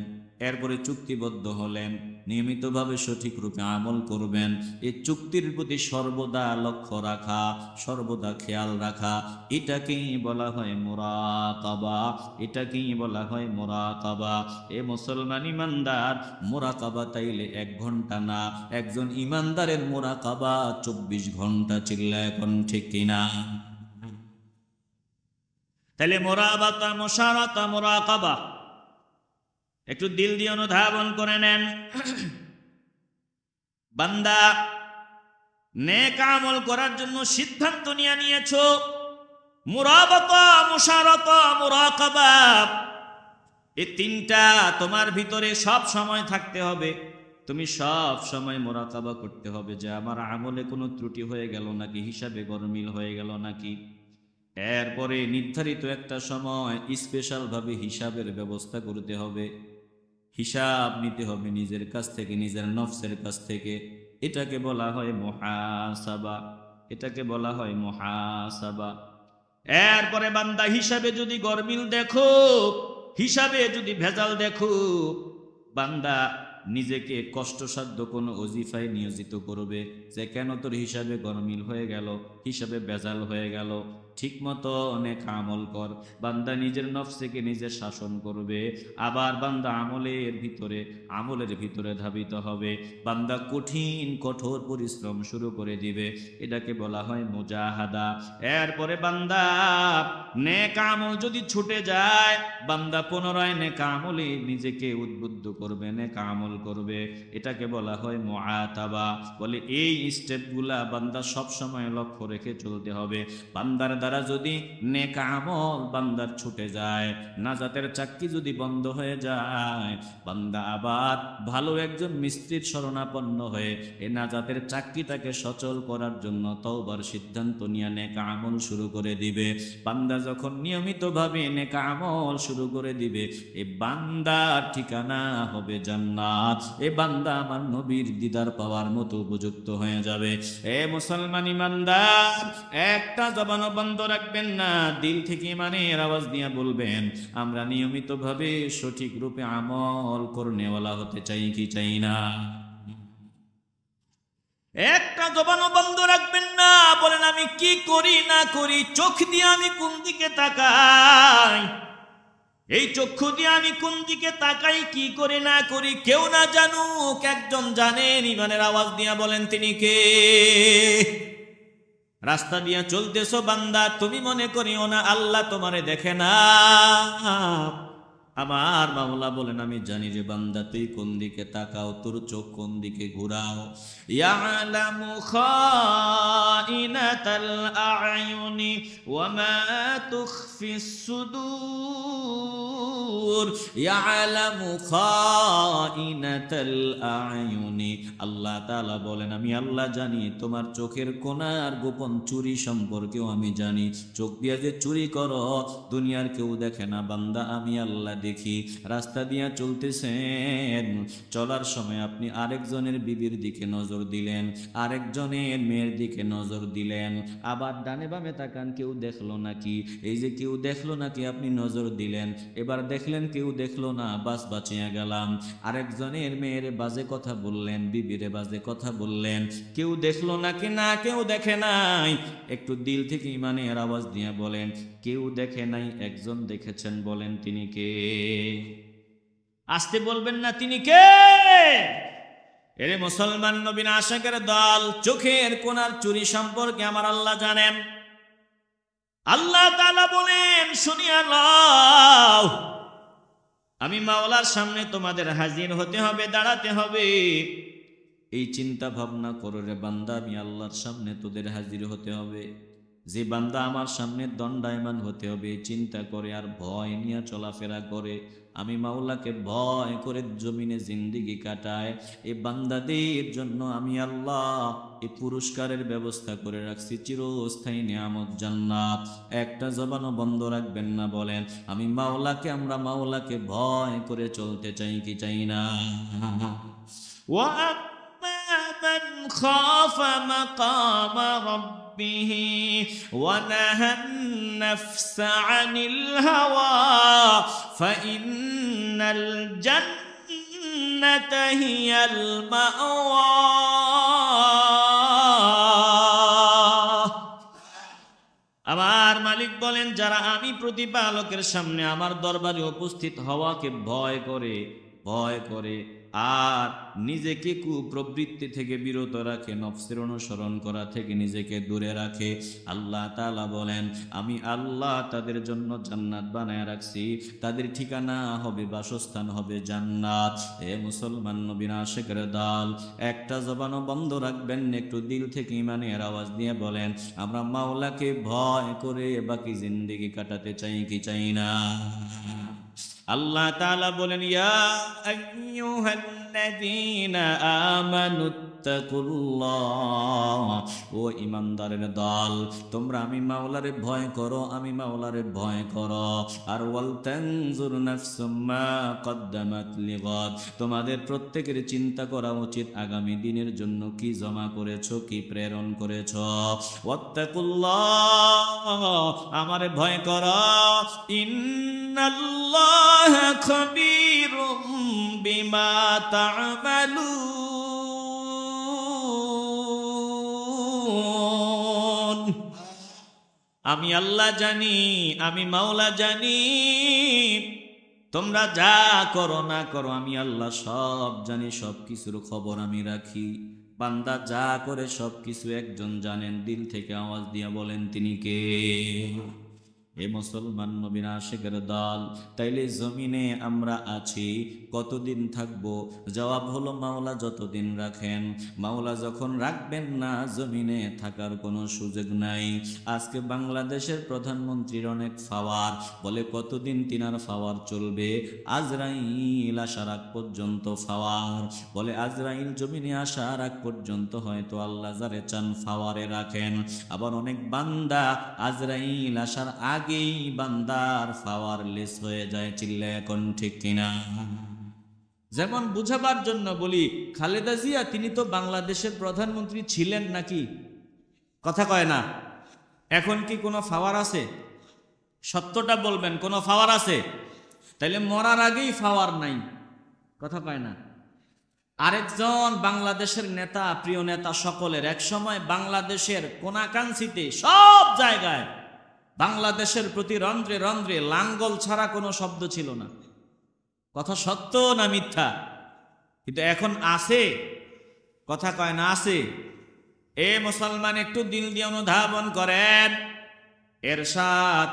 এরপরে চুক্তিবদ্ধ হলেন, নিয়মিতভাবে সঠিক রূপে আমল করবেন, এই চুক্তির প্রতি সর্বদা লক্ষ্য রাখা, সর্বদা খেয়াল রাখা, এটাকেই বলা হয় মুরাকাবা, এটাকেই বলা হয় মুরাকাবা। এ মুসলমান ইমানদার, মুরাকাবা তাইলে 1 ঘন্টা না, একজন ইমানদারের মুরাকাবা 24 ঘন্টা। চিল্লা এখন ঠিক কিনা? তাহলে মুরাবাতা, মুশারাতা, মুরাকাবা একটু দিল দিয়ে অনুধাবন করে নেন। বান্দা নেক আমল করার জন্য সিদ্ধান্ত নিয়েছো, মুরাবাতা, মুশারাতা, মুরাকাবা, এই 3টা তোমার ভিতরে সব সময় থাকতে হবে। তুমি সব সময় মুরাকাবা করতে হবে যে আমার আমলে কোনো ত্রুটি হয়ে গেল নাকি, হিসাবে গরমিল হয়ে গেল নাকি। এরপরে নির্ধারিত একটা সময় স্পেশাল ভাবে হিসাবের ব্যবস্থা করতে হবে, হিসাব নিতে হবে নিজের কাছ থেকে, নিজের নফসের কাছ থেকে। এটাকে বলা হয় মুহাসাবা, এটাকে বলা হয় মুহাসাবা। এরপরে বান্দা হিসাবে যদি গরমিল দেখো, হিসাবে যদি ভেজাল দেখো, বান্দা নিজেকে কষ্টসাধ্য কোনো ওজিফায় নিয়োজিত করবে যে কেন তোর হিসাবে গরমিল হয়ে গেল, হিসাবে ভেজাল হয়ে গেল, ঠিক মতো অনেক আমল কর। বান্দা নিজের নফসকে নিজে শাসন করবে। আবার বান্দা আমলের ভিতরে ধাবিত হবে। বান্দা কঠোর পরিশ্রম শুরু করে দিবে। এটাকে বলা হয় মুজাহাদা। এরপরে বান্দা নেক আমল যদি ছুটে যায়, বান্দা পুনরায় নেক আমলে নিজেকে উদ্বুদ্ধ করবে, নেক আমল করবে। এটাকে বলা হয় মুআতাবা। বলে এই স্টেপগুলা বান্দা সব সময় লক্ষ্য রেখে চলতে হবে। বান্দার দ্বারা যদি নেক আমল বান্দার ছুটে যায়, নাজাতের চাক্কি যদি বন্ধ হয়ে যায়, বান্দা আবার ভালো একজন মিস্ত্রির শরণাপন্ন হয়ে এই নাজাতের চাক্কিটাকে সচল করার জন্য তওবার সিদ্ধান্ত নিয়ে নেক আমল শুরু করে দিবে। বান্দা যখন নিয়মিতভাবে নেক আমল শুরু করে দিবে, এই বান্দার ঠিকানা হবে জান্নাত। এ বান্দা আমার নবীর দিদার পাওয়ার মতো উপযুক্ত হয়ে যাবে। এ মুসলমান ইমানদার, একটা জবানও বন্ধ রাখবেন না, দিল থেকে ইমানের আওয়াজ দিয়ে বলবেন আমরা নিয়মিতভাবে সঠিক রূপে আমল করনেওয়ালা হতে চাই কি চাই না? একটা জবানও বন্ধ রাখবেন না, বলেন আমি কি করি না করি, চোখ দিয়ে আমি কোন দিকে তাকাই, এই চক্ষু দিয়ে আমি কোন দিকে তাকাই, কি করি না করি, কেউ না জানুক, একজন জানেন, ইমানের আওয়াজ দিয়া বলেন তিনি কে? রাস্তা দিয়া চলতেছো বান্দা, তুমি মনে করিও না আল্লাহ তোমারে দেখে না। আমার মাওলা বলেন আমি জানি রে বান্দা তুই কোন দিকে তাকাও, তোর চোখ কোন দিকে ঘুরাও। ইয়ালামু খাইনাতাল আ'য়ুনি ওয়া মা তুখফিস সুদূর। ইয়ালামু খাইনাতাল আ'য়ুনি, আল্লাহ তাআলা বলেন আমি আল্লাহ জানি তোমার চোখের কোণার গোপন চুরি সম্পর্কেও আমি জানি। চোখ দিয়ে যে চুরি করো দুনিয়ার কেউ দেখে না বান্দা, আমি আল্লাহ দেখি। রাস্তা দিয়া চলতেছেন, চলার সময় আপনি আরেকজনের বিবির দিকে নজর দিলেন, আরেকজনের মেয়ের দিকে নজর দিলেন, আবার ডানে বামে তাকান কেউ দেখলো নাকি, এই যে কেউ দেখলো নাকি আপনি নজর দিলেন, এবার দেখলেন কেউ দেখলো না, বাস বাঁচিয়া গেলাম। আরেকজনের মেয়ের বাজে কথা বললেন, বিবিরে বাজে কথা বললেন, কেউ দেখলো নাকি, না কেউ দেখে নাই। একটু দিল থেকে ইমানের আওয়াজ দিয়ে বলেন কেউ দেখে নাই, একজন দেখেছেন, বলেন তিনি কে? আসতে বলবেন না তিনি কে? এরে মুসলমান নবীন আশিকের দল, চোখের কোণার চুরি সম্পর্কে আমার আল্লাহ জানেন। আল্লাহ তাআলা বলেন শুনিয়া লও, আমি মাওলার সামনে তোমাদের হাজির হতে হবে, দাঁড়াতে হবে। এই চিন্তা ভাবনা করো রে বান্দা, আমি আল্লাহর সামনে তোদের হাজির হতে হবে। যে বান্দা আমার সামনে দণ্ডায়মান হতে হবে চিন্তা করে আর ভয় নিয়ে চলাফেরা করে, আমি মাওলাকে ভয় করে জমিনে জিন্দেগি কাটায়, এই বান্দাদের জন্য আমি আল্লাহ এই পুরস্কারের ব্যবস্থা করে রাখছি, চিরস্থায়ী নিয়ামত জান্নাত। একটা জবানও বন্ধ রাখবেন না, বলেন আমি মাওলাকে, আমরা মাওলাকে ভয় করে চলতে চাই কি চাই না? وَأَمَّا مَنْ خَافَ مَقَامَ رَبِّهِ রাব্বিহি ওয়া নাহান নাফসা আনিল হাওয়া ফাইন্নাল জান্নাতা হিয়াল মাওয়া। আমার মালিক বলেন, যারা আমি প্রতিপালকের সামনে আমার দরবারে উপস্থিত হওয়াকে ভয় করে আর নিজেকে কুপ্রবৃত্তি থেকে বিরত রাখে, নফসের অনুসরণ করা থেকে নিজেকে দূরে রাখে, আল্লাহ তাআলা বলেন আমি আল্লাহ তাদের জন্য জান্নাত বানায় রাখছি, তাদের ঠিকানা হবে, বাসস্থান হবে জান্নাত। হে মুসলমান নবীর আশিকের দল, একটা জবানও বন্ধ রাখবেন, একটু দিল থেকে ইমানের আওয়াজ দিয়ে বলেন আমরা মাওলাকে ভয় করে বাকি জিন্দেগি কাটাতে চাই কি চাই না? আল্লাহ তাআলা বলেন, ইয়া আইয়ুহাল্লাযীনা আমানুত্তাকুল্লাহ, ও ঈমানদারের দল তোমরা আমি মাওলারে ভয় করো, আমি মাওলারে ভয় করো। আর ওয়াল তানজুর নাফসুম মা কদ্দামাত লিগাদ, তোমাদের প্রত্যেকের চিন্তা করা উচিত আগামী দিনের জন্য কি জমা করেছো, কি প্রেরণ করেছো। ওয়াত্তাকুল্লাহ, আমারে ভয় করো। ইন্নাল্লাহা খাবীরুম বিমা তা'মালুন, আমি আল্লাহ জানি, আমি মাওলা জানি, তোমরা যা করো না করো আমি আল্লাহ সব জানি, সব কিছুর খবর আমি রাখি। বান্দা যা করে সব কিছু একজন জানেন, দিল থেকে আওয়াজ দিয়া বলেন তিনি কে? এ মুসলমান নবীর আশিকের দল, তাইলে জমিনে আমরা আছি কতদিন থাকবো? জবাব হলো মাওলা যতদিন রাখেন। মাওলা যখন রাখবেন না, জমিনে থাকার কোনো সুযোগ নাই। আজকে বাংলাদেশের প্রধানমন্ত্রীর অনেক পাওয়ার, বলে কতদিন তিনার পাওয়ার চলবে? আজরাইল আসার আগ পর্যন্ত পাওয়ার, বলে আজরাইল জমিনে আসার আগ পর্যন্ত হয়তো আল্লাহ যারে চান পাওয়ারে রাখেন। আবার অনেক বান্দা আজরাইল আসার আগেই বান্দার পাওয়ারলেস হয়ে যায়। চিল্লায় এখন ঠিক কিনা? যেমন বুঝাবার জন্য বলি, খালেদা জিয়া তিনি তো বাংলাদেশের প্রধানমন্ত্রী ছিলেন নাকি? কথা কয় না। এখন কি কোনো পাওয়ার আছে? সত্যটা বলবেন, কোনো পাওয়ার আছে? তাইলে মরার আগেই পাওয়ার নাই, কথা কয় না। আরেকজন বাংলাদেশের নেতা, প্রিয় নেতা সকলের, এক সময় বাংলাদেশের কোনাকাঞ্চিতে সব জায়গায় বাংলাদেশের প্রতি রন্ধ্রে রন্ধ্রে লাঙ্গল ছাড়া কোনো শব্দ ছিল না। কথা সত্য না মিথ্যা? কিন্তু এখন আছে, কথা কয় না আছে। এ মুসলমান একটু দিল দিয়ে অনুধাবন করেন, এরশাদ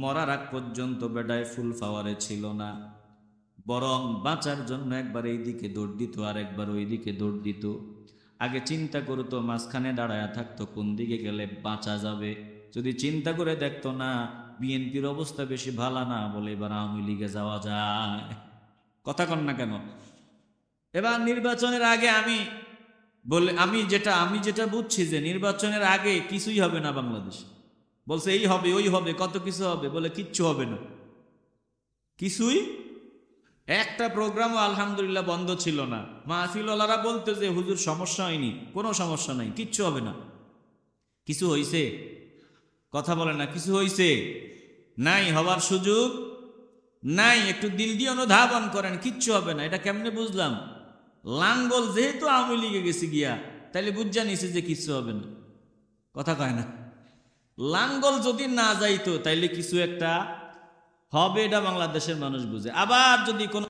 মরার আগ পর্যন্ত বেডায় ফুল পাওয়ারে ছিল না, বরং বাঁচার জন্য একবার এই দিকে দৌড় দিত আর একবার ওই দিকে দৌড় দিত। আগে চিন্তা করতো, মাঝখানে দাঁড়ায়া থাকতো কোন দিকে গেলে বাঁচা যাবে। যদি চিন্তা করে দেখতো না বিএনপির অবস্থা বেশি ভালো না, বলে এবার আওয়ামী লীগে যাওয়া যায়। কথা কন না কেন? এবার নির্বাচনের আগে আমি যেটা বুঝছি যে নির্বাচনের আগে কিছুই হবে না বাংলাদেশ। বলছে এই হবে ওই হবে, কত কিছু হবে, বলে কিচ্ছু হবে না, কিছুই। একটা প্রোগ্রামও আলহামদুলিল্লাহ বন্ধ ছিল না। মাহফিলওয়ালারা বলতো যে হুজুর সমস্যা হয়নি, কোনো সমস্যা নাই, কিচ্ছু হবে না। কিছু হইছে? কথা বলে না, কিছু হইছে? নাই, হওয়ার সুযোগ নাই। একটু দিল দিয়ে অনুধাবন করেন, কিচ্ছু হবে না। এটা কেমনে বুঝলাম? লাঙ্গল যেহেতু আওয়ামী লীগে গেছে গিয়া, তাইলে বুঝা নিছে যে কিচ্ছু হবে না। কথা কয় না। লাঙ্গল যদি না যাইতো তাইলে কিছু একটা হবে, এটা বাংলাদেশের মানুষ বুঝে। আবার যদি কোন